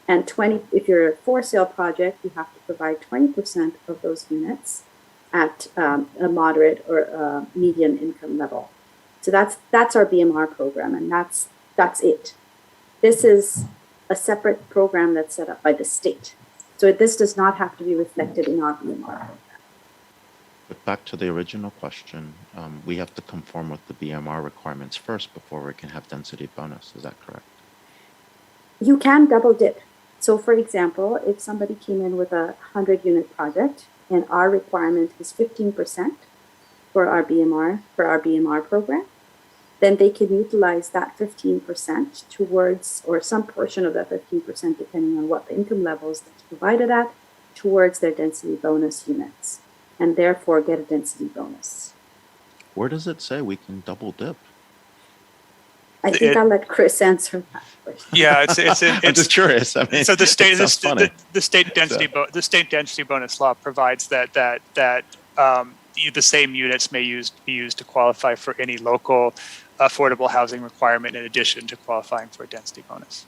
Speaker 7: And 20, if you're a for sale project, you have to provide 20% of those units at a moderate or a median income level. So that's our BMR program, and that's it. This is a separate program that's set up by the state. So this does not have to be reflected in our BMR program.
Speaker 1: But back to the original question, we have to conform with the BMR requirements first before we can have density bonus. Is that correct?
Speaker 7: You can double dip. So for example, if somebody came in with a 100-unit project and our requirement is 15% for our BMR program, then they can utilize that 15% towards, or some portion of that 15%, depending on what the income levels that's provided at, towards their density bonus units, and therefore get a density bonus.
Speaker 1: Where does it say we can double dip?
Speaker 7: I think I'll let Chris answer that question.
Speaker 9: Yeah, it's
Speaker 1: I'm just curious. I mean,
Speaker 9: so the state
Speaker 1: the
Speaker 9: state density bonus law provides that the same units may be used to qualify for any local affordable housing requirement in addition to qualifying for a density bonus.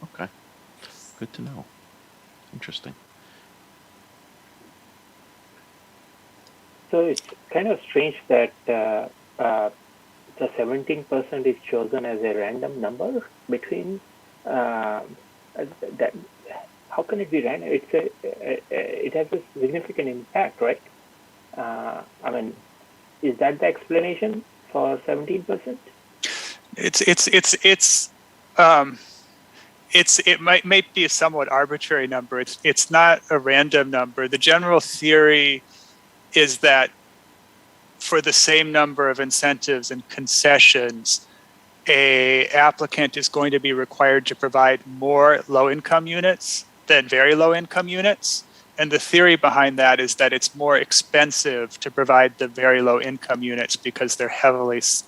Speaker 1: Okay, good to know. Interesting.
Speaker 3: So it's kind of strange that the 17% is chosen as a random number between that. How can it be random? It has a significant impact, right? I mean, is that the explanation
Speaker 9: it might be a somewhat arbitrary number. It's not a random number. The general theory is that for the same number of incentives and concessions, a applicant is going to be required to provide more low-income units than very low-income units. And the theory behind that is that it's more expensive to provide the very low-income units because they're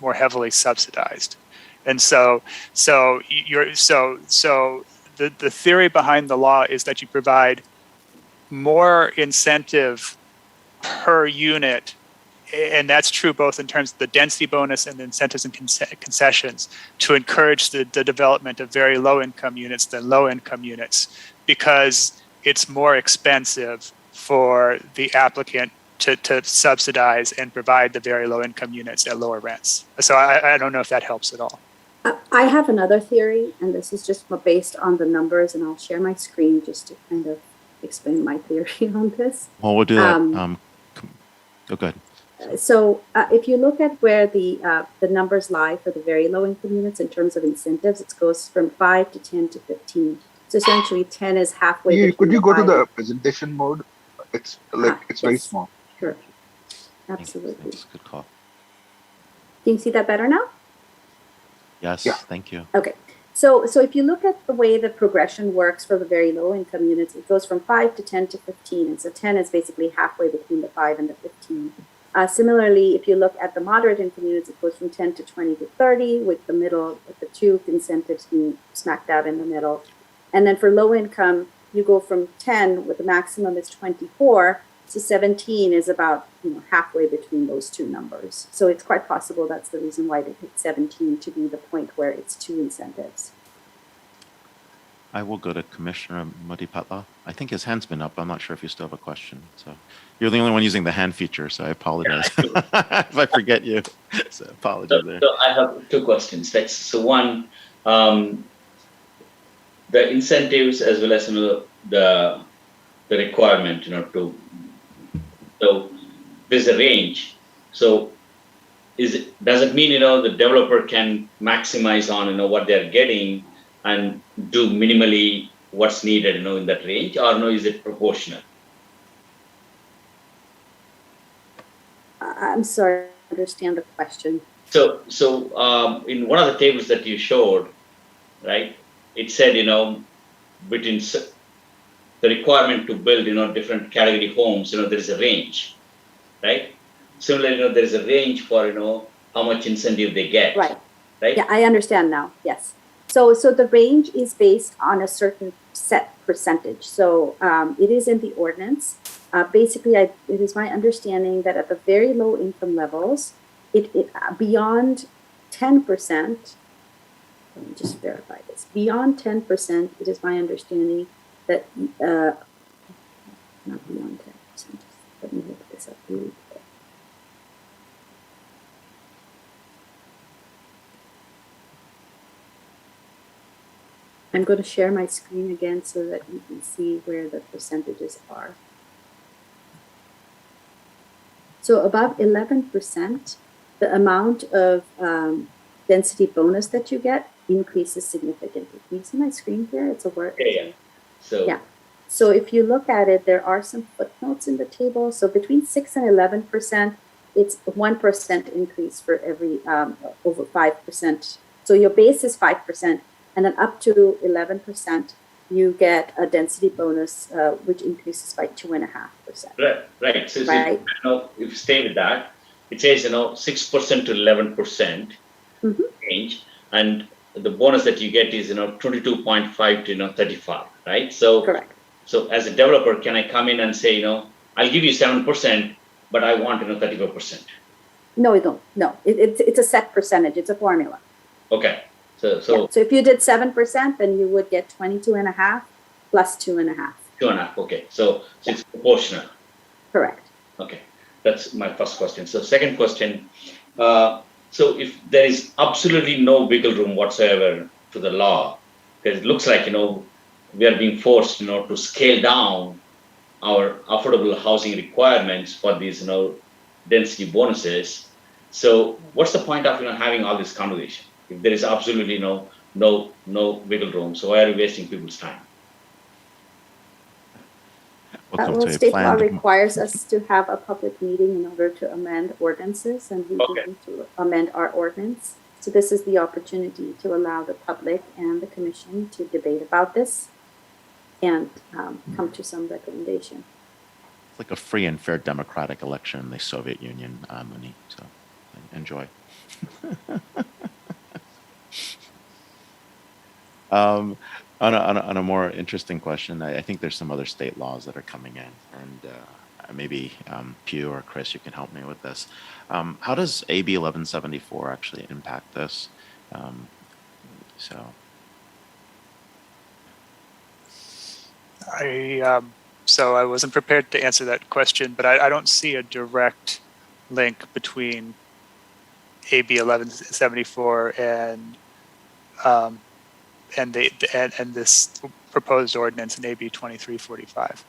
Speaker 9: more heavily subsidized. And so the theory behind the law is that you provide more incentive per unit, and that's true both in terms of the density bonus and the incentives and concessions, to encourage the development of very low-income units than low-income units, because it's more expensive for the applicant to subsidize and provide the very low-income units at lower rents. So I don't know if that helps at all.
Speaker 7: I have another theory, and this is just based on the numbers, and I'll share my screen just to kind of explain my theory on this.
Speaker 1: Well, we'll do that. Oh, go ahead.
Speaker 7: So if you look at where the numbers lie for the very low income units in terms of incentives, it goes from 5 to 10 to 15. So essentially 10 is halfway.
Speaker 5: Yeah, could you go to
Speaker 7: 5.
Speaker 5: the presentation mode? It's like it's very
Speaker 7: yes.
Speaker 5: small.
Speaker 7: Sure. Absolutely.
Speaker 1: Thanks. Good call.
Speaker 7: Can you see that better now?
Speaker 1: Yes,
Speaker 5: Yeah.
Speaker 1: thank you.
Speaker 7: Okay. So if you look at the way the progression works for the very low income units, it goes from 5 to 10 to 15. And so 10 is basically halfway between the 5 and the 15. Similarly, if you look at the moderate income units, it goes from 10 to 20 to 30, with the two incentives being smacked out in the middle. And then for low income, you go from 10, with the maximum is 24, so 17 is about halfway between those two numbers. So it's quite possible that's the reason why they picked 17 to be the point where it's two incentives.
Speaker 1: I will go to Commissioner Mudipatla. I think his hand's been up. I'm not sure if you still have a question. So you're the only one using the hand feature, so I apologize if I forget you. So apologies there.
Speaker 4: So I have two questions. So one, the incentives as well as the requirement, so there's a range. So does it mean the developer can maximize on what they're getting and do minimally what's needed in that range, or no, is it proportional?
Speaker 7: I'm sorry, I understand the question.
Speaker 4: So in one of the tables that you showed, right, it said between the requirement to build different category homes, there is a range, right? Similarly, there is a range for how much incentive they get.
Speaker 7: Right.
Speaker 4: Right.
Speaker 7: Yeah, I understand now. Yes. So the range is based on a certain set percentage. So it is in the ordinance. Basically, it is my understanding that at the very low income levels, it beyond 10%. Let me just verify this. Beyond 10%, it is my understanding that not beyond 10%. Let me look this up really quick. I'm going to share my screen again so that you can see where the percentages are. So above 11%, the amount of density bonus that you get increases significantly. Can you see my screen here? It's a word.
Speaker 4: Yeah.
Speaker 7: So if you look at it, there are some footnotes in the table. So between 6 and 11%, it's 1% increase for every over 5%. So your base is 5%, and then up to 11%, you get a density bonus, which increases by 2.5%.
Speaker 4: Right. So
Speaker 7: right.
Speaker 4: if you stay with that, it says 6% to 11% range, and the bonus that you get is 22.5 to 35, right? So
Speaker 7: correct.
Speaker 4: So as a developer, can I come in and say I'll give you 7%, but I want 35%?
Speaker 7: No, you don't. No, it's a set percentage. It's a formula.
Speaker 4: Okay. So
Speaker 7: if you did 7%, then you would get 22.5 plus 2.5.
Speaker 4: 2.5. Okay. So it's proportional.
Speaker 7: Correct.
Speaker 4: Okay. That's my first question. So second question. So if there is absolutely no wiggle room whatsoever to the law, because it looks like we are being forced to scale down our affordable housing requirements for these density bonuses. So what's the point of having all this conversation if there is absolutely no no wiggle room. So why are we wasting people's time?
Speaker 1: Welcome
Speaker 7: Well,
Speaker 1: to a
Speaker 7: state law
Speaker 1: planned.
Speaker 7: requires us to have a public meeting in order to amend ordinances, and we
Speaker 4: Okay.
Speaker 7: need to amend our ordinance. So this is the opportunity to allow the public and the commission to debate about this and come to some recommendation.
Speaker 1: It's like a free and fair democratic election in the Soviet Union, Muni. So enjoy. On a more interesting question, I think there's some other state laws that are coming in, and maybe Pew or Chris, you can help me with this. How does AB 1174 actually impact this?
Speaker 9: So I wasn't prepared to answer that question, but I don't see a direct link between AB 1174 and this proposed ordinance in AB 2345.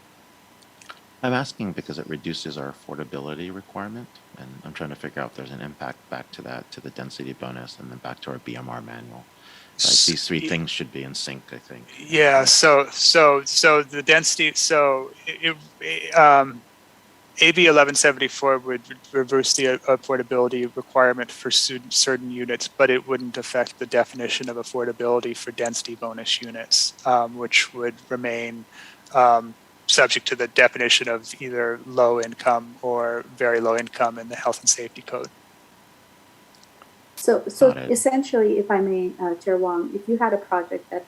Speaker 1: I'm asking because it reduces our affordability requirement, and I'm trying to figure out if there's an impact back to that, to the density bonus, and then back to our BMR manual. Like these three things should be in sync, I think.
Speaker 9: Yeah. So the density. AB 1174 would reverse the affordability requirement for certain units, but it wouldn't affect the definition of affordability for density bonus units, which would remain subject to the definition of either low income or very low income in the health and safety code.
Speaker 7: So
Speaker 1: Got it.
Speaker 7: essentially, if I may, Chair Wong, if you had a project that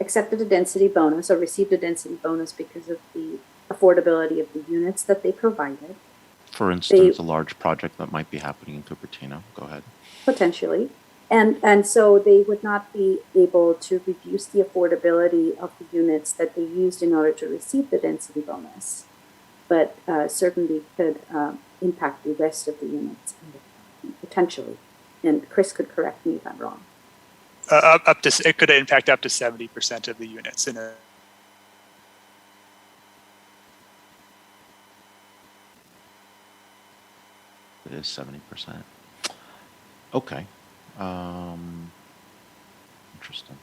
Speaker 7: accepted a density bonus or received a density bonus because of the affordability of the units that they provided.
Speaker 1: For instance, a large project that might be happening in Cupertino. Go ahead.
Speaker 7: Potentially. And so they would not be able to reduce the affordability of the units that they used in order to receive the density bonus, but certainly could impact the rest of the units potentially. And Chris could correct me if I'm wrong.
Speaker 9: It could impact up to 70% of the units in a.
Speaker 1: It is 70%. Okay. Interesting.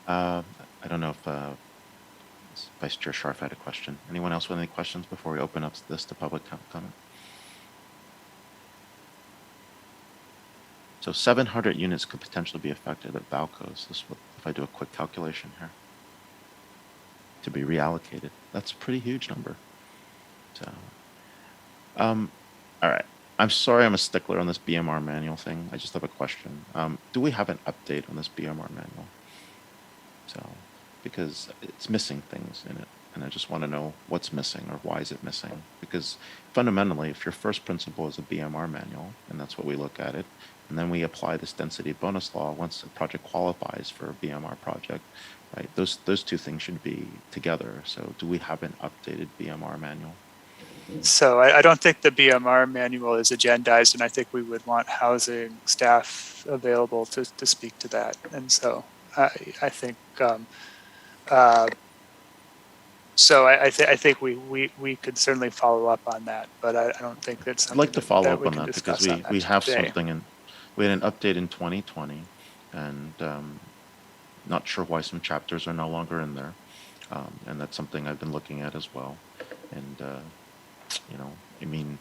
Speaker 1: I don't know if Vice Chair Scharf had a question. Anyone else with any questions before we open up this to public comment? So 700 units could potentially be affected at Valco's. This, if I do a quick calculation here, to be reallocated. That's a pretty huge number. So, all right. I'm sorry I'm a stickler on this BMR manual thing. I just have a question. Do we have an update on this BMR manual? So, because it's missing things in it, and I just want to know what's missing or why is it missing? Because fundamentally, if your first principle is a BMR manual, and that's what we look at it, and then we apply this density bonus law once a project qualifies for a BMR project, right? Those two things should be together. So, do we have an updated BMR manual?
Speaker 9: So I don't think the BMR manual is agendized, and I think we would want housing staff available to speak to that. And so I think I think we could certainly follow up on that, but I don't think that's something.
Speaker 1: I'd like to follow up
Speaker 9: we
Speaker 1: on
Speaker 9: can
Speaker 1: that
Speaker 9: discuss
Speaker 1: because
Speaker 9: on
Speaker 1: we have
Speaker 9: today.
Speaker 1: something in. We had an update in 2020, and not sure why some chapters are no longer in there, and that's something I've been looking at as well. And you know, I mean,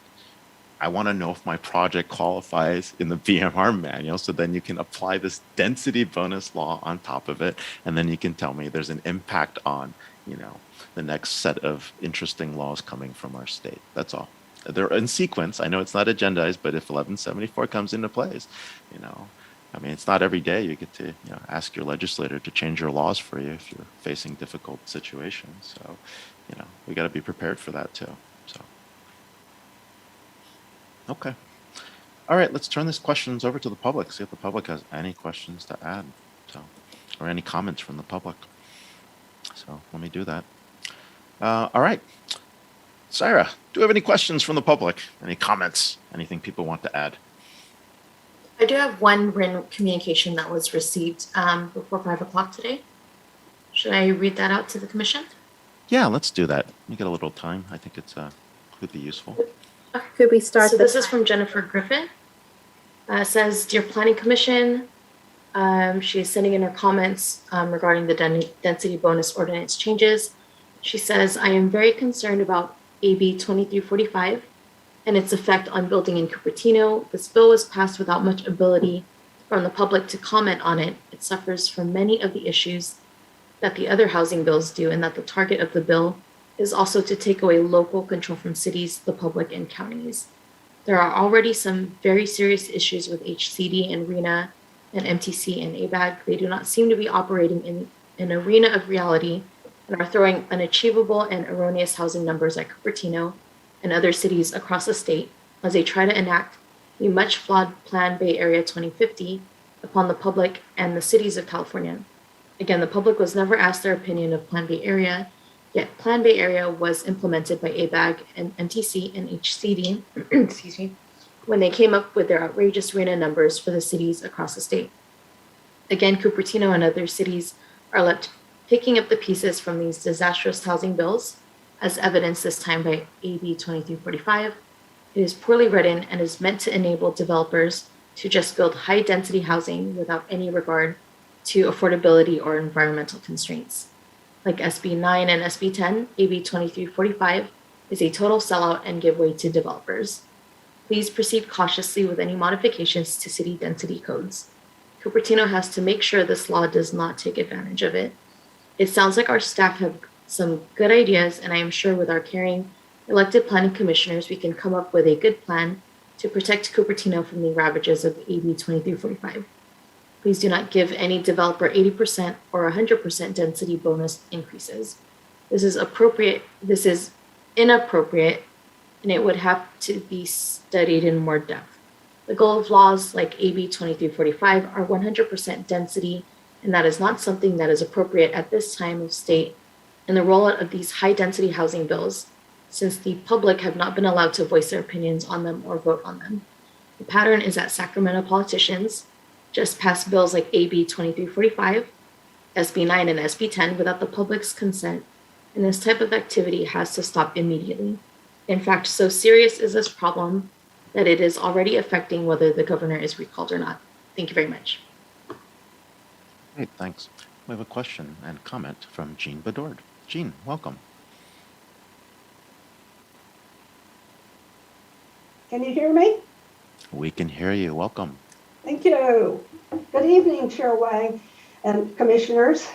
Speaker 1: I want to know if my project qualifies in the BMR manual, so then you can apply this density bonus law on top of it, and then you can tell me there's an impact on, you know, the next set of interesting laws coming from our state. That's all. They're in sequence. I know it's not agendized, but if 1174 comes into place, you know, I mean, it's not every day you get to, you know, ask your legislator to change your laws for you if you're facing difficult situations. So, you know, we got to be prepared for that too. So, okay. All right, let's turn these questions over to the public. See if the public has any questions to add, so, or any comments from the public. So let me do that. All right. Sarah, do you have any questions from the public? Any comments? Anything people want to add?
Speaker 2: I do have one written communication that was received before 5 o'clock today. Should I read that out to the commission?
Speaker 1: Yeah, let's do that. We get a little time. I think it's could be useful.
Speaker 7: Could we start?
Speaker 2: So this is from Jennifer Griffin. Says, Dear Planning Commission, she is sending in her comments regarding the density bonus ordinance changes. She says, I am very concerned about AB 2345 and its effect on building in Cupertino. This bill was passed without much ability from the public to comment on it. It suffers from many of the issues that the other housing bills do, and that the target of the bill is also to take away local control from cities, the public, and counties. There are already some very serious issues with HCD and RENA and MTC and ABAG. They do not seem to be operating in an arena of reality and are throwing unachievable and erroneous housing numbers at Cupertino and other cities across the state as they try to enact the much flawed Plan Bay Area 2050 upon the public and the cities of California. Again, the public was never asked their opinion of Plan Bay Area, yet Plan Bay Area was implemented by ABAG and MTC and HCD, excuse me, when they came up with their outrageous RENA numbers for the cities across the state. Again, Cupertino and other cities are left picking up the pieces from these disastrous housing bills, as evidenced this time by AB 2345. It is poorly written and is meant to enable developers to just build high-density housing without any regard to affordability or environmental constraints. Like SB 9 and SB 10, AB 2345 is a total sellout and giveaway to developers. Please proceed cautiously with any modifications to city density codes. Cupertino has to make sure this law does not take advantage of it. It sounds like our staff have some good ideas, and I am sure with our caring elected planning commissioners, we can come up with a good plan to protect Cupertino from the ravages of AB 2345. Please do not give any developer 80% or 100% density bonus increases. This is inappropriate, and it would have to be studied in more depth. The goal of laws like AB 2345 are 100% density, and that is not something that is appropriate at this time of state and the rollout of these high-density housing bills, since the public have not been allowed to voice their opinions on them or vote on them. The pattern is that Sacramento politicians just pass bills like AB 2345, SB 9, and SB 10 without the public's consent, and this type of activity has to stop immediately. In fact, so serious is this problem that it is already affecting whether the governor is recalled or not. Thank you very much.
Speaker 1: Great, thanks. We have a question and comment from Jean Bedord. Jean, welcome.
Speaker 10: Can you hear me?
Speaker 1: We can hear you. Welcome.
Speaker 10: Thank you. Good evening, Chair Wang and Commissioners.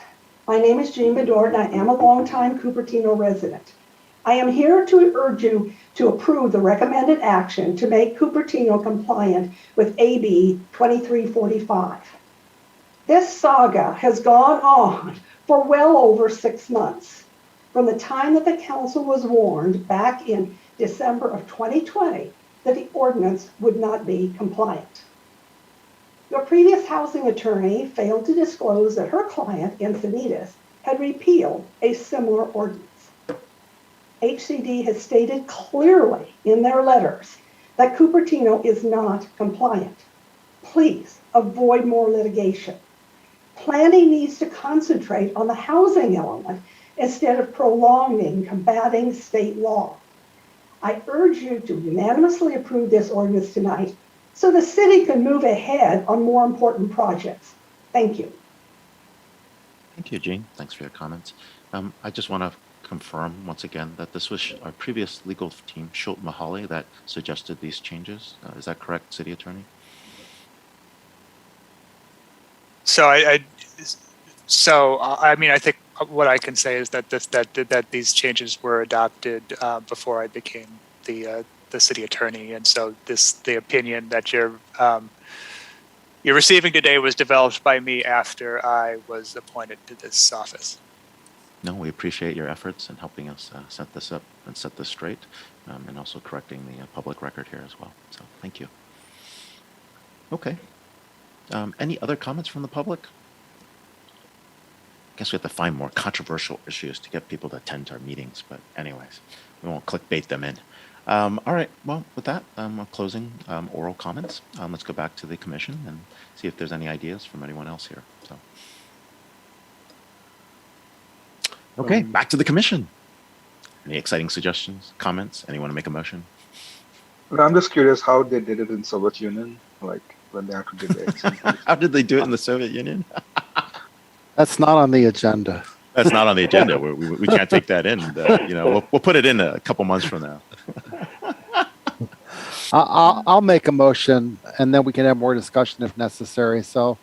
Speaker 10: My name is Jean Bedord, and I am a longtime Cupertino resident. I am here to urge you to approve the recommended action to make Cupertino compliant with AB 2345. This saga has gone on for well over 6 months, from the time that the council was warned back in December of 2020 that the ordinance would not be compliant. Your previous housing attorney failed to disclose that her client, Encinitas, had repealed a similar ordinance. HCD has stated clearly in their letters that Cupertino is not compliant. Please avoid more litigation. Planning needs to concentrate on the housing element instead of prolonging combating state law. I urge you to unanimously approve this ordinance tonight so the city can move ahead on more important projects. Thank you.
Speaker 1: Thank you, Jean. Thanks for your comments. I just want to confirm once again that this was our previous legal team, Schultz Mahali, that suggested these changes. Is that correct, City Attorney?
Speaker 9: So I mean, I think what I can say is that that these changes were adopted before I became the city attorney, and so the opinion that you're receiving today was developed by me after I was appointed to this office.
Speaker 1: No, we appreciate your efforts in helping us set this up and set this straight, and also correcting the public record here as well. So thank you. Okay. Any other comments from the public? I guess we have to find more controversial issues to get people to attend our meetings, but anyways, we won't clickbait them in. All right, well, with that, I'm closing oral comments. Let's go back to the commission and see if there's any ideas from anyone else here. So, Okay, back to the commission. Any exciting suggestions, comments? Anyone want to make a motion?
Speaker 5: I'm just curious how they did it in Soviet Union, like when they had to give the incentives.
Speaker 1: How did they do it in the Soviet Union?
Speaker 6: That's not on the agenda.
Speaker 1: That's not on the agenda. We can't take that in. We'll put it in a couple months from now.
Speaker 6: I'll make a motion, and then we can have more discussion if necessary. So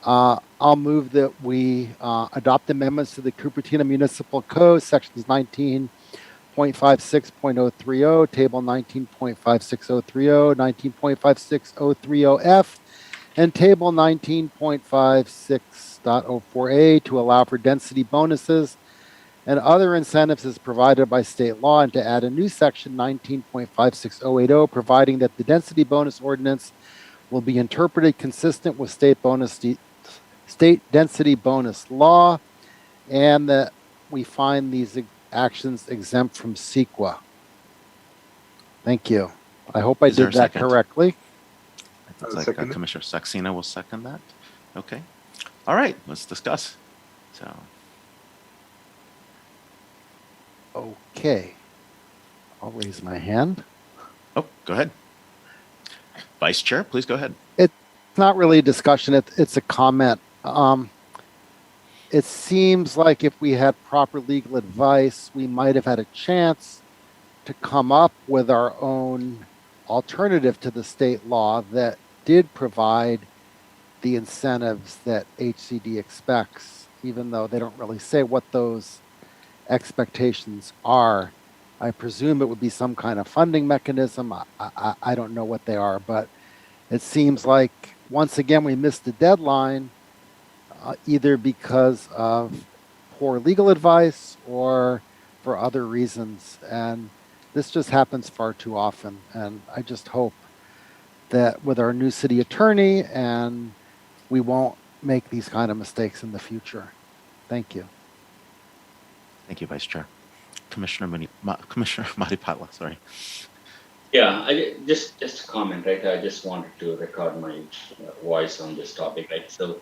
Speaker 6: I'll move that we adopt amendments to the Cupertino Municipal Code, sections 19.56.030, table 19.56030, 19.56030F, and table 19.56.04A to allow for density bonuses and other incentives as provided by state law, and to add a new section 19.56080, providing that the density bonus ordinance will be interpreted consistent with state density bonus law, and that we find these actions exempt from CEQA. Thank you. I hope I did that correctly.
Speaker 1: It looks like Commissioner Saxena will second that. Okay. All right, let's discuss. So.
Speaker 6: Okay. I'll raise my hand.
Speaker 1: Oh, go ahead. Vice Chair, please go ahead.
Speaker 6: It's not really a discussion. It's a comment. It seems like if we had proper legal advice, we might have had a chance to come up with our own alternative to the state law that did provide the incentives that HCD expects, even though they don't really say what those expectations are. I presume it would be some kind of funding mechanism. I don't know what they are, but it seems like once again we missed the deadline, either because of poor legal advice or for other reasons. And this just happens far too often. And I just hope that with our new city attorney, and we won't make these kind of mistakes in the future. Thank you.
Speaker 1: Thank you, Vice Chair. Commissioner Matipatla, sorry.
Speaker 4: Yeah, just a comment, right? I just wanted to record my voice on this topic, right? So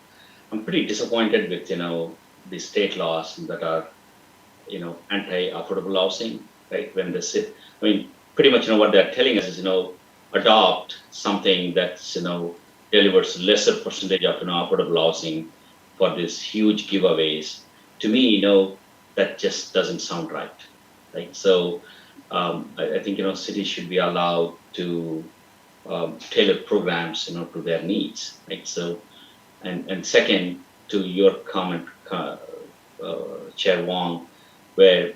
Speaker 4: I'm pretty disappointed with, the state laws that are, anti-affordable housing, right? When they sit, pretty much, what they're telling us is, adopt something that's, delivers lesser percentage of, affordable housing for these huge giveaways. To me, that just doesn't sound right. Right. So I think, cities should be allowed to tailor programs, to their needs. Right. So, and second, to your comment, Chair Wong, where,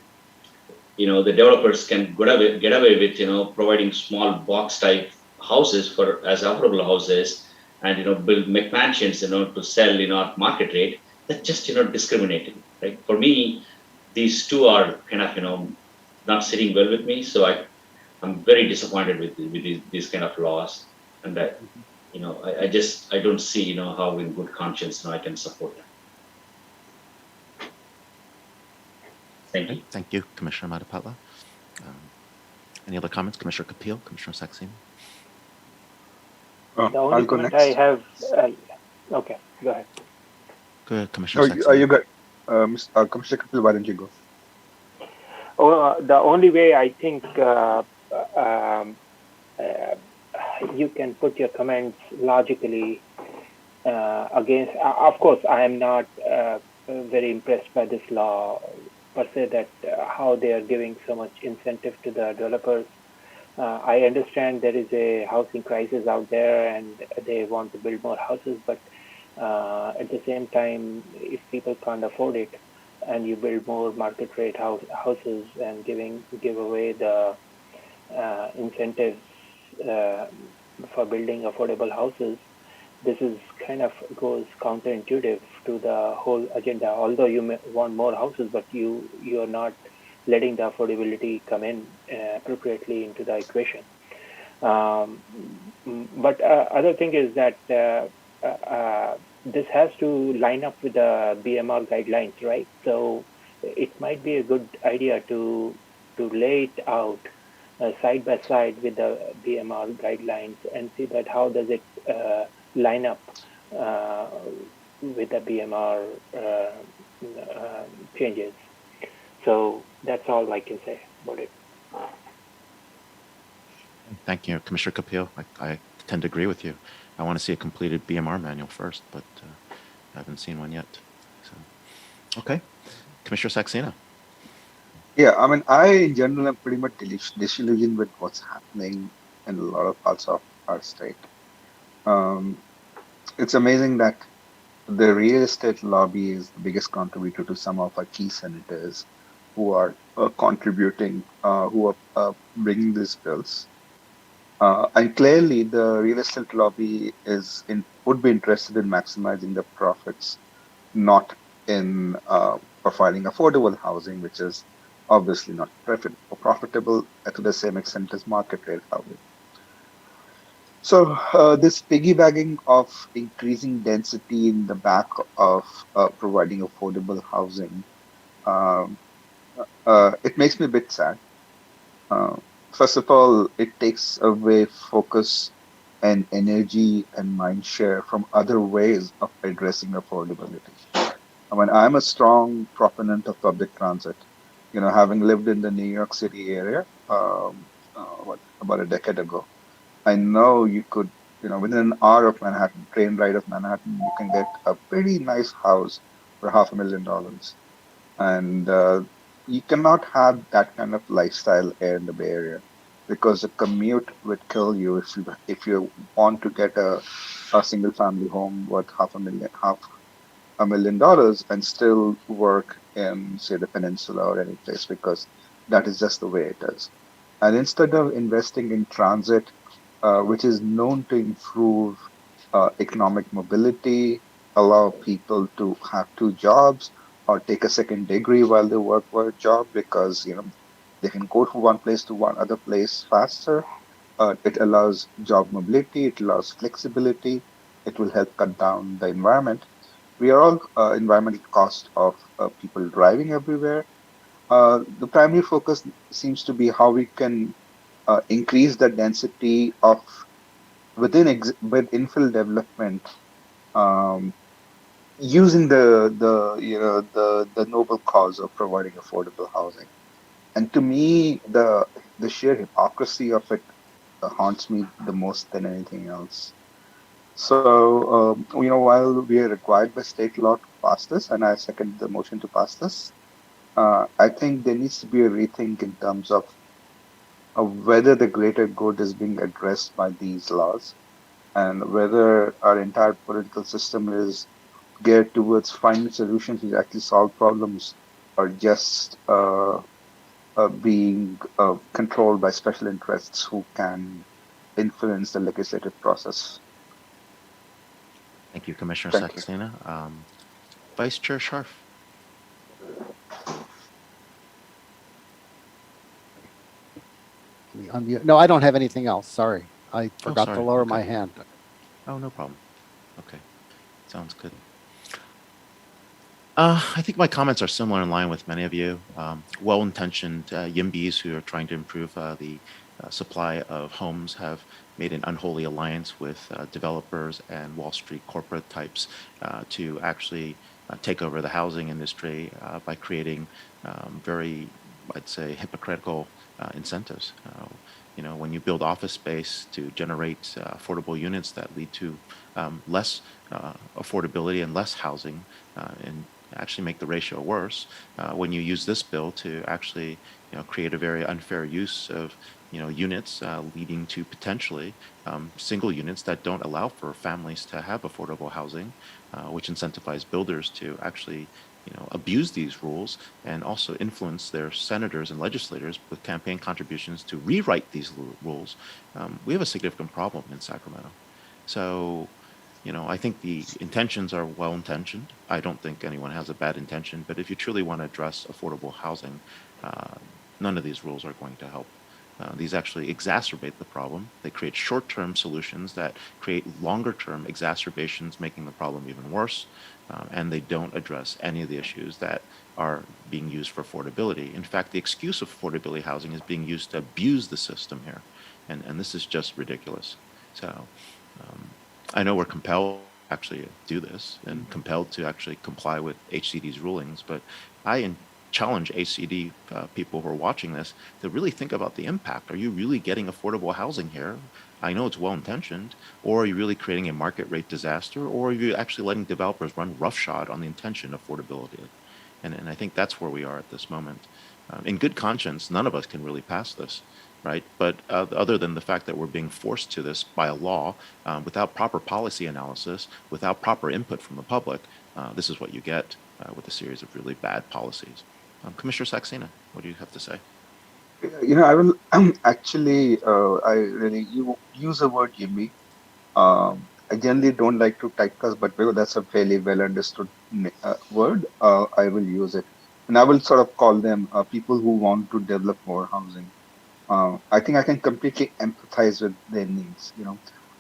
Speaker 4: the developers can get away with, providing small box type houses as affordable houses and, build McMansions, to sell, at market rate. That's just, discriminating. Right. For me, these two are kind of, not sitting well with me. So I'm very disappointed with these kind of laws, and that, I don't see, how in good conscience I can support them. Thank you.
Speaker 1: Thank you, Commissioner Matipatla. Any other comments? Commissioner Kapil, Commissioner Saxena?
Speaker 3: The only comment I have, okay, go ahead.
Speaker 1: Go ahead, Commissioner Saxena.
Speaker 5: You got, Commissioner Kapil, why don't you go?
Speaker 3: The only way I think you can put your comments logically against, of course, I am not very impressed by this law per se, that how they are giving so much incentive to the developers. I understand there is a housing crisis out there and they want to build more houses, but at the same time, if people can't afford it, and you build more market rate houses and give away the incentives for building affordable houses, this is kind of goes counterintuitive to the whole agenda. Although you may want more houses, but you are not letting the affordability come in appropriately into the equation. But other thing is that this has to line up with the BMR guidelines, right? So it might be a good idea to lay it out side by side with the BMR guidelines and see that how does it line up with the BMR changes. So that's all I can say about it.
Speaker 1: Thank you, Commissioner Capil. I tend to agree with you. I want to see a completed BMR manual first, but I haven't seen one yet. So, okay, Commissioner Saxena.
Speaker 5: Yeah, I mean, I in general am pretty much disillusioned with what's happening in a lot of parts of our state. Um, it's amazing that the real estate lobby is the biggest contributor to some of our key senators who are contributing, who are bringing these bills. And clearly, the real estate lobby would be interested in maximizing the profits, not in providing affordable housing, which is obviously not profitable to the same extent as market rate housing. So this piggybacking of increasing density in the back of providing affordable housing, um, it makes me a bit sad. Uh, First of all, it takes away focus and energy and mind share from other ways of addressing affordability. I mean, I'm a strong proponent of public transit. You know, having lived in the New York City area, about a decade ago, I know you could, within an hour of Manhattan, train ride of Manhattan, you can get a pretty nice house for $500,000. And you cannot have that kind of lifestyle here in the Bay Area because the commute would kill you if you want to get a single family home worth $500,000 and still work in, say, the peninsula or any place, because that is just the way it is. And instead of investing in transit, which is known to improve economic mobility, allow people to have two jobs or take a second degree while they work for a job, because they can go from one place to one other place faster. It allows job mobility, it allows flexibility, it will help cut down the environment. We are all environmental cost of people driving everywhere. The primary focus seems to be how we can increase the density of with infill development, um, using the noble cause of providing affordable housing. And to me, the sheer hypocrisy of it haunts me the most than anything else. So, while we are required by state law to pass this, and I second the motion to pass this, I think there needs to be a rethink in terms of whether the greater good is being addressed by these laws, and whether our entire political system is geared towards finding solutions which actually solve problems, or just being controlled by special interests who can influence the legislative process.
Speaker 1: Thank you, Commissioner
Speaker 5: Thank you.
Speaker 1: Saxena. Vice Chair Scharf.
Speaker 6: Can we unmute? No, I don't have anything else. Sorry. I forgot to
Speaker 1: sorry.
Speaker 6: lower
Speaker 1: Okay.
Speaker 6: my hand.
Speaker 1: Oh, no problem. Okay, sounds good. I think my comments are similar in line with many of you. Well-intentioned YIMBYs who are trying to improve the supply of homes have made an unholy alliance with developers and Wall Street corporate types to actually take over the housing industry by creating very, I'd say, hypocritical incentives. When you build office space to generate affordable units that lead to less affordability and less housing, and actually make the ratio worse, when you use this bill to actually create a very unfair use of units, leading to potentially single units that don't allow for families to have affordable housing, which incentivize builders to actually abuse these rules and also influence their senators and legislators with campaign contributions to rewrite these rules. We have a significant problem in Sacramento. So I think the intentions are well intentioned. I don't think anyone has a bad intention, but if you truly want to address affordable housing, none of these rules are going to help. These actually exacerbate the problem. They create short-term solutions that create longer-term exacerbations, making the problem even worse. And they don't address any of the issues that are being used for affordability. In fact, the excuse of affordability housing is being used to abuse the system here. And this is just ridiculous. So I know we're compelled to actually do this and compelled to actually comply with HCD's rulings, but I challenge ACD people who are watching this to really think about the impact. Are you really getting affordable housing here? I know it's well-intentioned, or are you really creating a market rate disaster, or are you actually letting developers run roughshod on the intention of affordability? And I think that's where we are at this moment. In good conscience, none of us can really pass this, right? But other than the fact that we're being forced to this by a law without proper policy analysis, without proper input from the public, this is what you get with a series of really bad policies. Commissioner Saxena, what do you have to say?
Speaker 5: I will actually, I really you use the word Yimby. I generally don't like to typecast, but because that's a fairly well understood word, I will use it. And I will sort of call them people who want to develop more housing. I think I can completely empathize with their needs.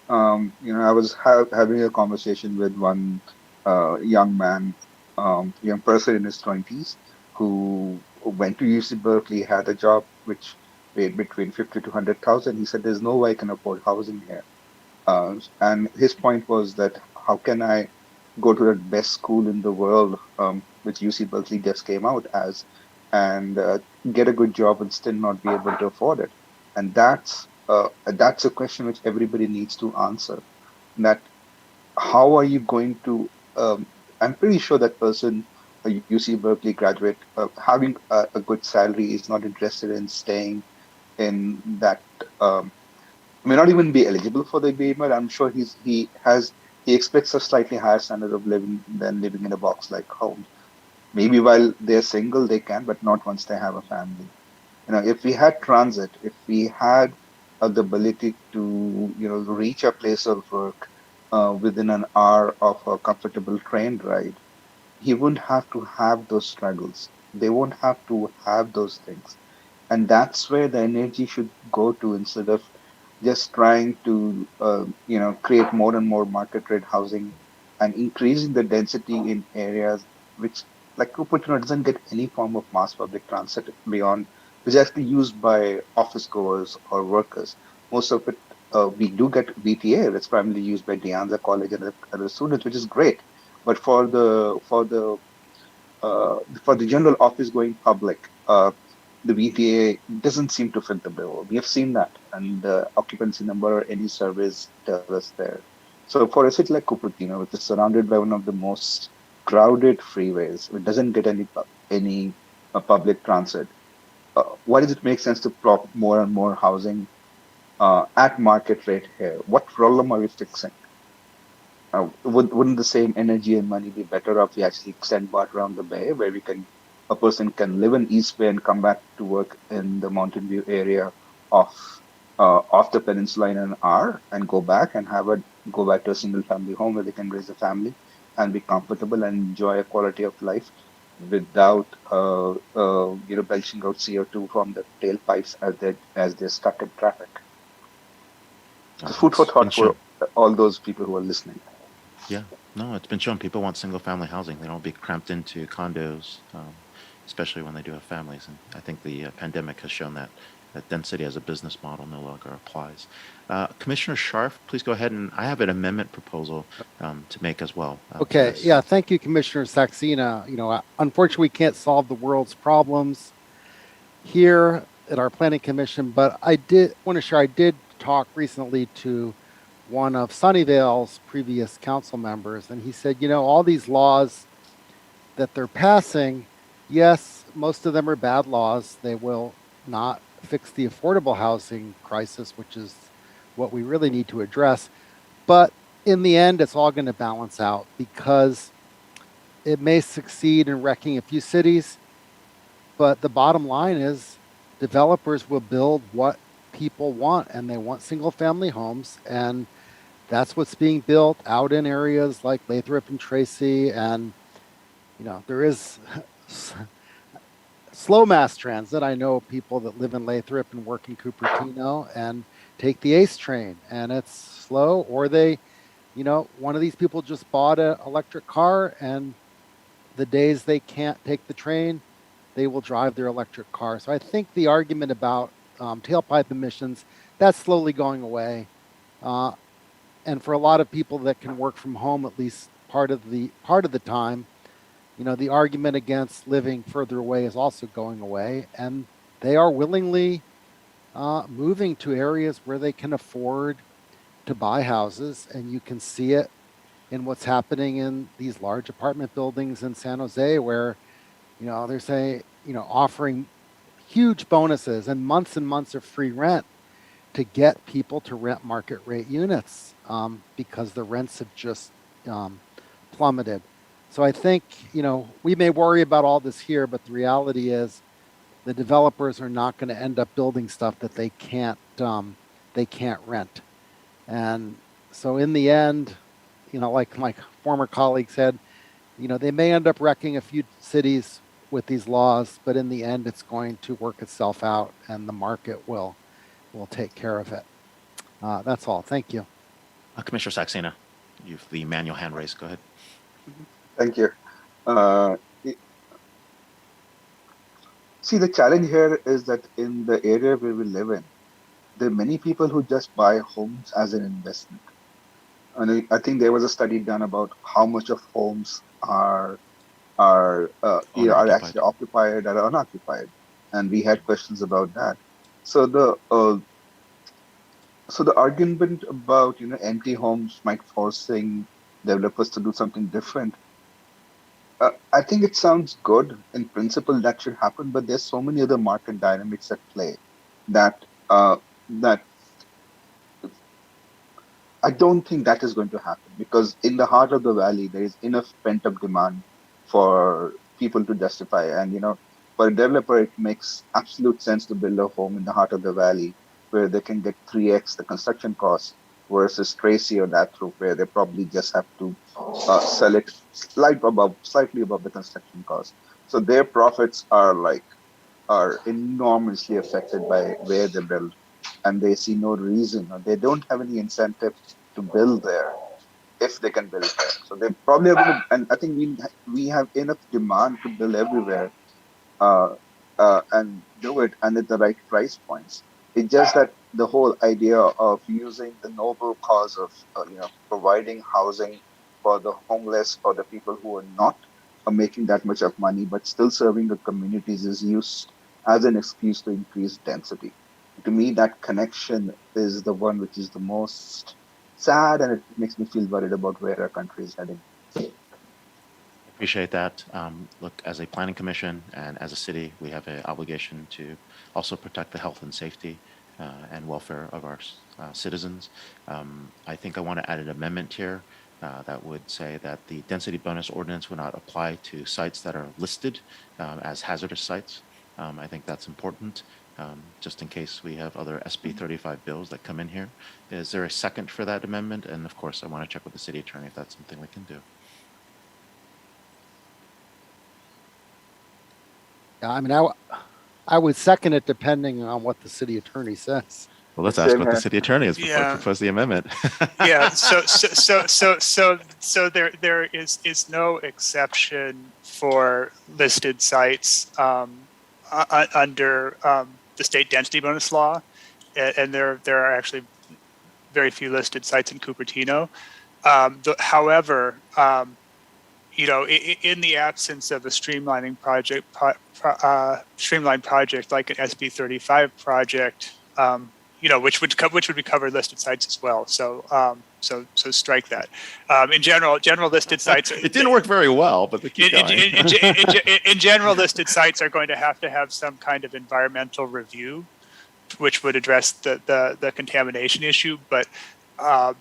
Speaker 5: I was having a conversation with one young man, young person in his 20s, who went to UC Berkeley, had a job which paid between 50 to 100,000. He said, "There's no way I can afford housing here." And his point was that how can I go to the best school in the world, which UC Berkeley just came out as, and get a good job and still not be able to afford it? And that's a question which everybody needs to answer. That how are you going to? I'm pretty sure that person, a UC Berkeley graduate, having a good salary, is not interested in staying in that. May not even be eligible for the beamer. I'm sure he expects a slightly higher standard of living than living in a box like home. Maybe while they're single they can, but not once they have a family. If we had transit, if we had the ability to reach a place of work within an hour of a comfortable train ride, he wouldn't have to have those struggles. They won't have to have those things. And that's where the energy should go to, instead of just trying to create more and more market rate housing and increasing the density in areas which, like Cupertino, doesn't get any form of mass public transit beyond, which is actually used by office goers or workers. Most of it, we do get BTA that's primarily used by De Anza College and other students, which is great. But for the general office going public, the VTA doesn't seem to fit the bill. We have seen that, and the occupancy number or any surveys tell us there. So for a city like Cupertino, which is surrounded by one of the most crowded freeways, it doesn't get any public transit. Why does it make sense to prop more and more housing at market rate here? What problem are we fixing? Wouldn't the same energy and money be better off we actually extend BART around the bay, where a person can live in East Bay and come back to work in the Mountain View area off the peninsula in an hour, and go back to a single family home where they can raise a family and be comfortable and enjoy a quality of life without belching out CO2 from the tailpipes as they're stuck in traffic. It's food for thought for all those people who are listening.
Speaker 1: Yeah, no, it's been shown people want single-family housing. They don't be cramped into condos, especially when they do have families. And I think the pandemic has shown that density as a business model no longer applies. Commissioner Scharf, please go ahead, and I have an amendment proposal to make as well.
Speaker 6: Okay, yeah, thank you, Commissioner Saxena. Unfortunately, we can't solve the world's problems here at our Planning Commission, but I did want to share, I did talk recently to one of Sunnyvale's previous council members, and he said, all these laws that they're passing, yes, most of them are bad laws. They will not fix the affordable housing crisis, which is what we really need to address. But in the end, it's all going to balance out, because it may succeed in wrecking a few cities, but the bottom line is developers will build what people want, and they want single family homes, and that's what's being built out in areas like Lathrop and Tracy. And there is slow mass transit. I know people that live in Lathrop and work in Cupertino and take the ACE train, and it's slow. Or they, one of these people just bought an electric car, and the days they can't take the train, they will drive their electric car. So I think the argument about tailpipe emissions, that's slowly going away. And for a lot of people that can work from home at least part of the time, the argument against living further away is also going away, and they are willingly moving to areas where they can afford to buy houses, and you can see it in what's happening in these large apartment buildings in San Jose, where they're saying offering huge bonuses and months of free rent to get people to rent market rate units because the rents have just plummeted. So I think we may worry about all this here, but the reality is the developers are not going to end up building stuff that they can't rent. And so in the end, like my former colleague said, they may end up wrecking a few cities with these laws, but in the end, it's going to work itself out, and the market will take care of it. That's all. Thank you.
Speaker 1: Commissioner Saxena, you've the manual hand raised. Go ahead.
Speaker 5: Thank you. See, the challenge here is that in the area where we live in, there are many people who just buy homes as an investment. And I think there was a study done about how much of homes are actually occupied or unoccupied, and we had questions about that. So the argument about empty homes might forcing developers to do something different. I think it sounds good in principle that should happen, but there's so many other market dynamics at play that that I don't think that is going to happen, because in the heart of the valley there is enough pent-up demand for people to justify. And for a developer, it makes absolute sense to build a home in the heart of the valley where they can get 3x the construction cost versus Tracy or that group where they probably just have to sell it slightly above the construction cost. So their profits are enormously affected by where they build, and they see no reason, or they don't have any incentive to build there if they can build there. So they probably are going to, and I think we have enough demand to build everywhere and do it, and at the right price points. It's just that the whole idea of using the noble cause of providing housing for the homeless or the people who are not making that much of money but still serving the communities is used as an excuse to increase density. To me, that connection is the one which is the most sad, and it makes me feel worried about where our country is heading.
Speaker 1: Appreciate that. Look, as a planning commission and as a city, we have an obligation to also protect the health and safety and welfare of our citizens. I think I want to add an amendment here that would say that the density bonus ordinance would not apply to sites that are listed as hazardous sites. I think that's important, just in case we have other SB 35 bills that come in here. Is there a second for that amendment? And of course, I want to check with the city attorney if that's something we can do.
Speaker 6: I mean, I would second it depending on what the city attorney says.
Speaker 1: Well, let's ask what the city attorney is before we propose the amendment.
Speaker 9: Yeah. So there is no exception for listed sites under the state density bonus law, and there are actually very few listed sites in Cupertino. However, in the absence of a streamlining project, streamlined project like an SB 35 project, which would be covered listed sites as well. So strike that. In general listed sites.
Speaker 1: It didn't work very well, but keep going.
Speaker 9: In general, listed sites are going to have some kind of environmental review, which would address the contamination issue. But the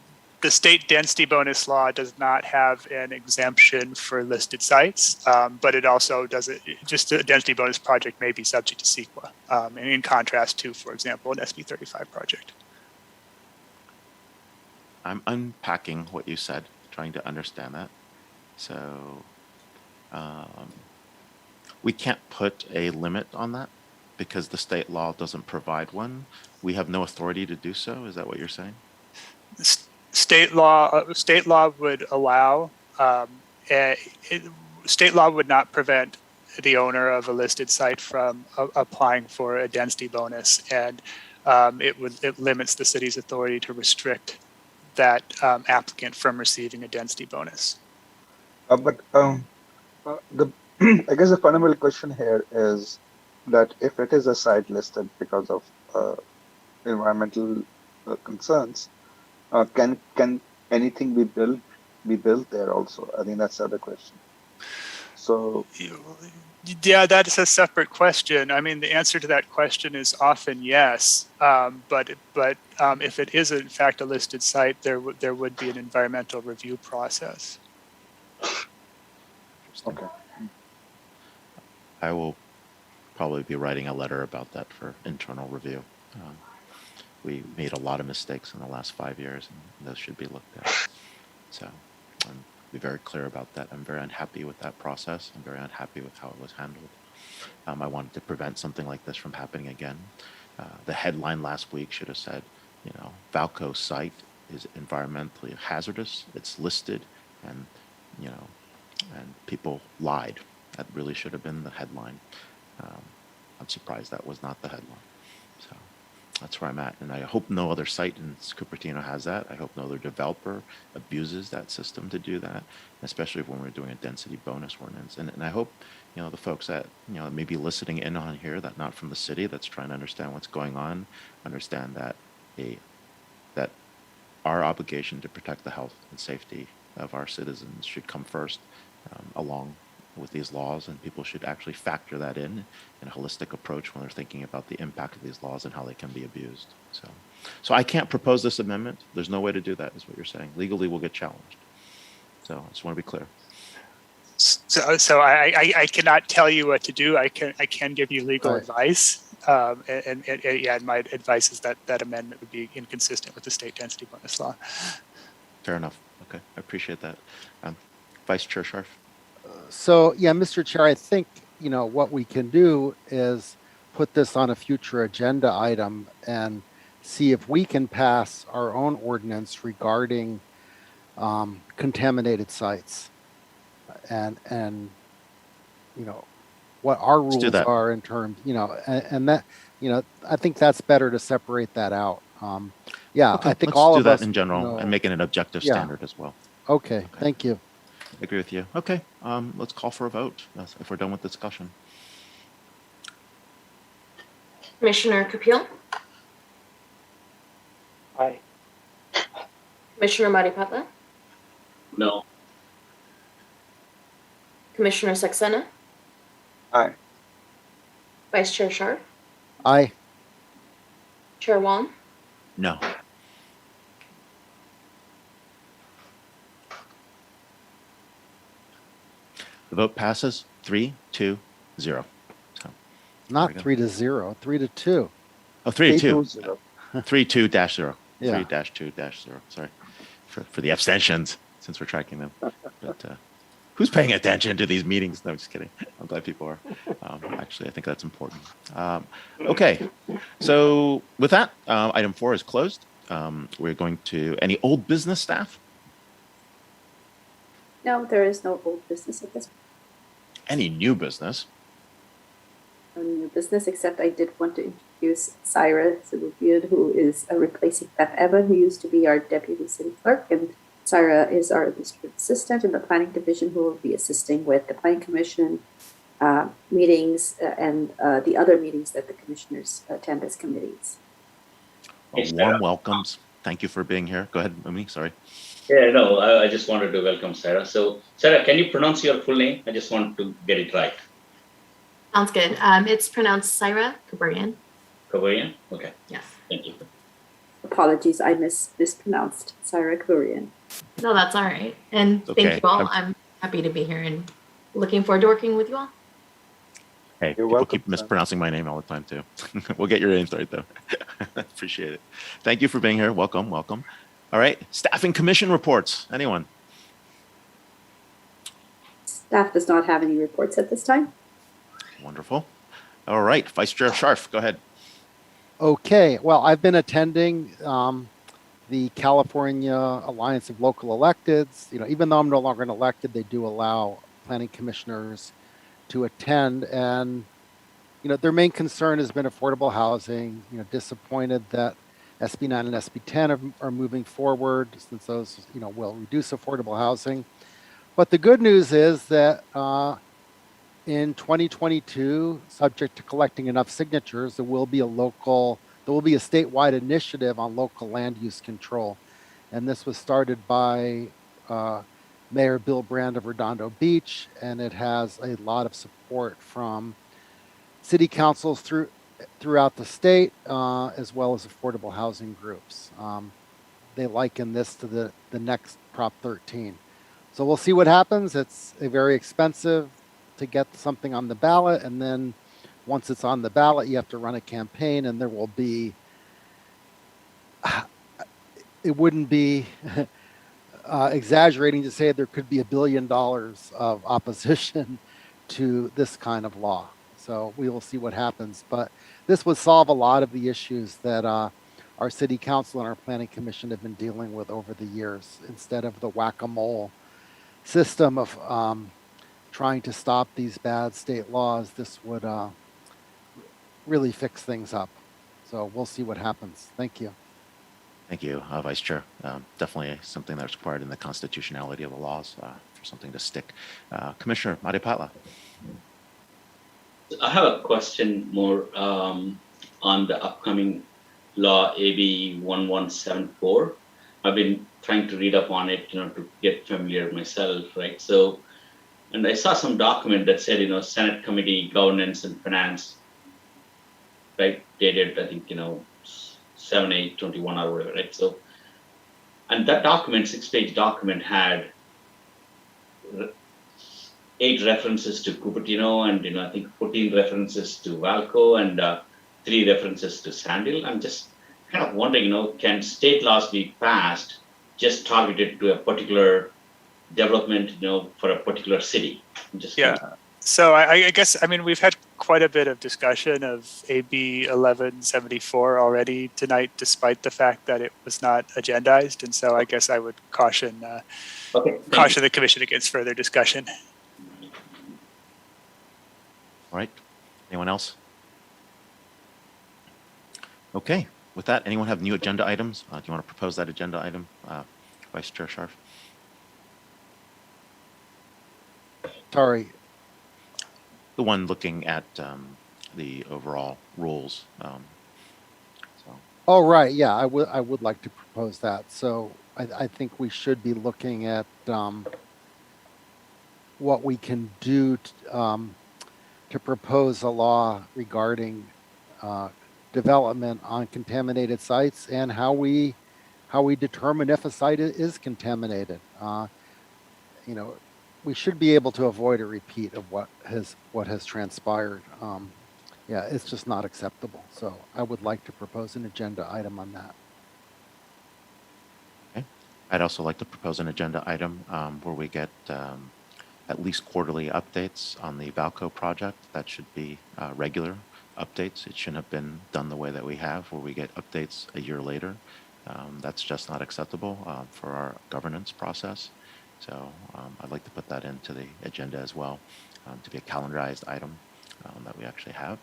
Speaker 9: state density bonus law does not have an exemption for listed sites, but it also doesn't. Just a density bonus project may be subject to CEQA, and in contrast to, for example, an SB 35 project.
Speaker 1: I'm unpacking what you said, trying to understand that. So we can't put a limit on that because the state law doesn't provide one. We have no authority to do so. Is that what you're saying?
Speaker 9: State law would allow. State law would not prevent the owner of a listed site from applying for a density bonus, and it limits the city's authority to restrict that applicant from receiving a density bonus.
Speaker 5: But The I guess the fundamental question here is that if it is a site listed because of environmental concerns, can anything be built there also? I think that's the other question. So
Speaker 9: Yeah, that's a separate question. I mean, the answer to that question is often yes. But if it is in fact a listed site, there would be an environmental review process.
Speaker 5: okay.
Speaker 1: I will probably be writing a letter about that for internal review. We made a lot of mistakes in the last 5 years, and those should be looked at. So I'm be very clear about that. I'm very unhappy with that process. I'm very unhappy with how it was handled. I wanted to prevent something like this from happening again. The headline last week should have said, you know, Valco site is environmentally hazardous. It's listed, and you know, and people lied. That really should have been the headline. I'm surprised that was not the headline. So that's where I'm at. And I hope no other site in Cupertino has that. I hope no other developer abuses that system to do that, especially when we're doing a density bonus ordinance. And I hope, you know, the folks that, you know, maybe listening in on here that not from the city, that's trying to understand what's going on, understand that that our obligation to protect the health and safety of our citizens should come first, along with these laws, and people should actually factor that in a holistic approach when they're thinking about the impact of these laws and how they can be abused. So I can't propose this amendment. There's no way to do that, is what you're saying. Legally, we'll get challenged. So I just want to be clear.
Speaker 9: So I cannot tell you what to do. I can give you legal advice. And my advice is that that amendment would be inconsistent with the state density bonus law.
Speaker 1: Fair enough. Okay, I appreciate that. Vice Chair Scharf.
Speaker 6: So yeah, Mr. Chair, I think, you know, what we can do is put this on a future agenda item and see if we can pass our own ordinance regarding contaminated sites, and you know what our rules are in terms, you know, and that, you know, I think that's better to separate that out. Yeah,
Speaker 1: okay,
Speaker 6: I think
Speaker 1: let's
Speaker 6: all
Speaker 1: do
Speaker 6: of
Speaker 1: that
Speaker 6: us,
Speaker 1: in general,
Speaker 6: you know,
Speaker 1: and make it an objective standard as well.
Speaker 6: Okay, thank you.
Speaker 1: I agree with you. Okay, let's call for a vote if we're done with discussion.
Speaker 2: Commissioner Kapil?
Speaker 3: Aye.
Speaker 2: Commissioner Maripatla?
Speaker 4: No.
Speaker 2: Commissioner Saxena?
Speaker 5: Aye.
Speaker 2: Vice Chair Sharp?
Speaker 6: Aye.
Speaker 2: Chair Wong?
Speaker 1: No. The vote passes 3-2-0. So,
Speaker 6: not 3-0, 3-2.
Speaker 1: Oh, 3-2.
Speaker 5: 3-2-0.
Speaker 1: 3-2-0.
Speaker 6: Yeah.
Speaker 1: 3-2-0. Sorry for the abstentions, since we're tracking them. But who's paying attention to these meetings? No, I'm just kidding. I'm glad people are. Actually, I think that's important. Okay, so with that, item 4 is closed. We're going to any old business, staff?
Speaker 7: No, there is no old business at this point.
Speaker 1: Any new business?
Speaker 7: No new business, except I did want to introduce Syra Sabupian, who is replacing Beth Evan, who used to be our deputy city clerk, and Syra is our administrative assistant in the planning division, who will be assisting with the planning commission meetings and the other meetings that the commissioners attend as committees.
Speaker 1: Warm welcomes. Thank you for being here. Go ahead, Mimi. Sorry.
Speaker 4: Yeah, no, I just wanted to welcome Sarah. So, Sarah, can you pronounce your full name? I just want to get it right.
Speaker 2: Sounds good. It's pronounced Syra Kubrian.
Speaker 4: Kavarian? Okay.
Speaker 2: Yes.
Speaker 4: Thank you.
Speaker 7: Apologies, I mispronounced Syra Kurian.
Speaker 2: No, that's all right. And
Speaker 1: Okay.
Speaker 2: thank you all. I'm happy to be here and looking forward to working with you all.
Speaker 1: Hey,
Speaker 5: You're
Speaker 1: people
Speaker 5: welcome,
Speaker 1: keep
Speaker 5: sir.
Speaker 1: mispronouncing my name all the time too. We'll get your names right though. Appreciate it. Thank you for being here. Welcome, welcome. All right, staff and commission reports. Anyone?
Speaker 7: Staff does not have any reports at this time.
Speaker 1: Wonderful. All right, Vice Chair Scharf, go ahead.
Speaker 6: Okay, well, I've been attending the California Alliance of Local Electeds. You know, even though I'm no longer an elected, they do allow planning commissioners to attend, and you know, their main concern has been affordable housing. You know, disappointed that SB 9 and SB 10 are moving forward, since those, you know, will reduce affordable housing. But the good news is that in 2022, subject to collecting enough signatures, there will be a statewide initiative on local land use control. And this was started by Mayor Bill Brand of Redondo Beach, and it has a lot of support from city councils throughout the state, as well as affordable housing groups. They liken this to the next Prop 13. So we'll see what happens. It's a very expensive to get something on the ballot, and then once it's on the ballot, you have to run a campaign, and there will be. It wouldn't be exaggerating to say there could be $1 billion of opposition to this kind of law. So we will see what happens. But this would solve a lot of the issues that our city council and our planning commission have been dealing with over the years, instead of the whack-a-mole system of trying to stop these bad state laws. This would really fix things up. So we'll see what happens. Thank you.
Speaker 1: Thank you, Vice Chair. Definitely something that's required in the constitutionality of the laws for something to stick. Commissioner Maripatla.
Speaker 4: I have a question more on the upcoming law AB 1174. I've been trying to read up on it, to get familiar myself, right? So, and I saw some document that said, Senate Committee Governance and Finance, right? Dated, I think, 7/8/21 or whatever, right? So, and that document, 6-page document, had 8 references to Cupertino, and I think 14 references to Valco, and 3 references to Sandhill. I'm just kind of wondering, can state laws be passed just targeted to a particular development, for a particular city?
Speaker 9: So I guess, we've had quite a bit of discussion of AB 1174 already tonight, despite the fact that it was not agendized. And so I guess I would caution the commission against further discussion.
Speaker 1: All right. Anyone else? Okay. With that, anyone have new agenda items? Do you want to propose that agenda item, Vice Chair Scharf?
Speaker 6: Sorry.
Speaker 1: The one looking at the overall rules.
Speaker 6: Oh, right. Yeah, I would like to propose that. So I think we should be looking at what we can do to propose a law regarding development on contaminated sites, and how we determine if a site is contaminated. We should be able to avoid a repeat of what has transpired. Yeah, it's just not acceptable. So I would like to propose an agenda item on that.
Speaker 1: Okay. I'd also like to propose an agenda item where we get at least quarterly updates on the Valco project. That should be regular updates. It shouldn't have been done the way that we have, where we get updates a year later. That's just not acceptable for our governance process. So I'd like to put that into the agenda as well, to be a calendarized item that we actually have.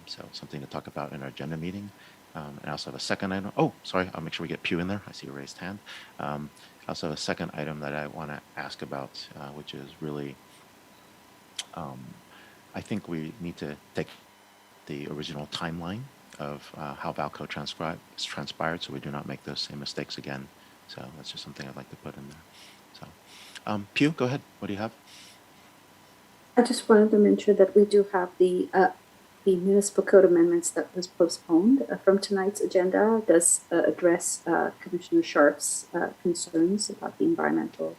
Speaker 1: So something to talk about in our agenda meeting. And I also have a second item. Oh, sorry, I'll make sure we get Pew in there. I see a raised hand. I also have a second item that I want to ask about, which is really, I think we need to take the original timeline of how Valco transpired, so we do not make those same mistakes again. So that's just something I'd like to put in there. So, Pew, go ahead. What do you have?
Speaker 7: I just wanted to mention that we do have the municipal code amendments that was postponed from tonight's agenda. It does address Commissioner Sharp's concerns about the environmental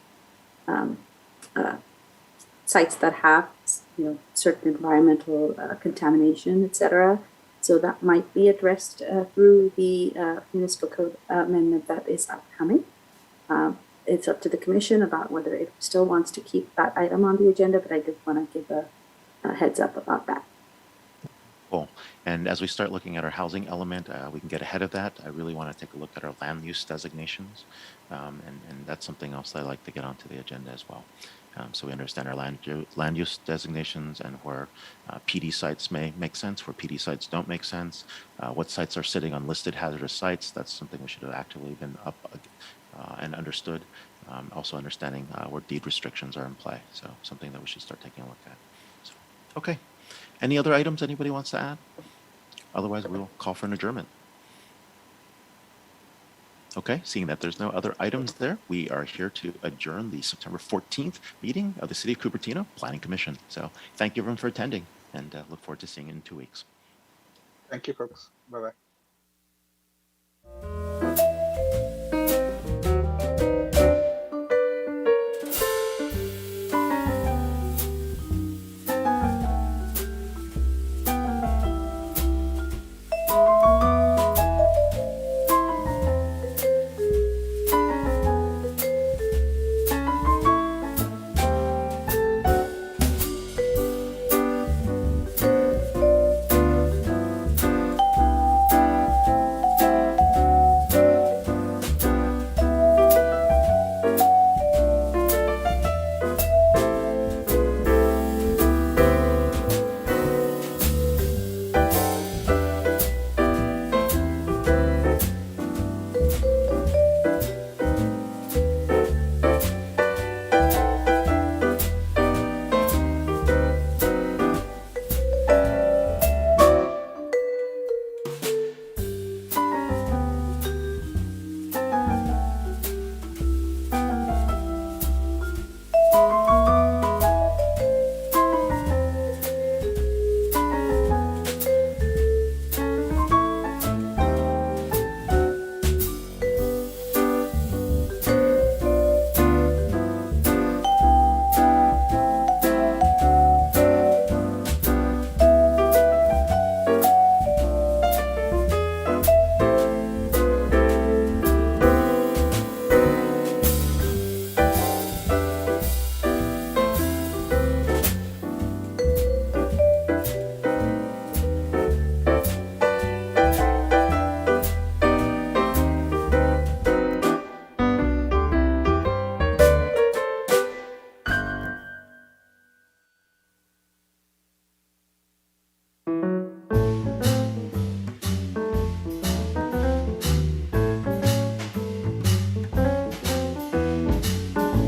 Speaker 7: sites that have, certain environmental contamination, etc. So that might be addressed through the municipal code amendment that is upcoming. It's up to the commission about whether it still wants to keep that item on the agenda, but I did want to give a heads up about that.
Speaker 1: Cool. And as we start looking at our housing element, we can get ahead of that. I really want to take a look at our land use designations. And that's something else I'd like to get onto the agenda as well. So we understand our land use designations, and where PD sites may make sense, where PD sites don't make sense, what sites are sitting on listed hazardous sites. That's something we should have actively been up and understood. Also understanding where deed restrictions are in play. So something that we should start taking a look at. So, okay. Any other items anybody wants to add? Otherwise, we'll call for an adjournment. Okay, seeing that there's no other items there, we are here to adjourn the September 14th meeting of the City of Cupertino Planning Commission. So thank you everyone for attending, and look forward to seeing you in 2 weeks.
Speaker 5: Thank you, folks. Bye bye.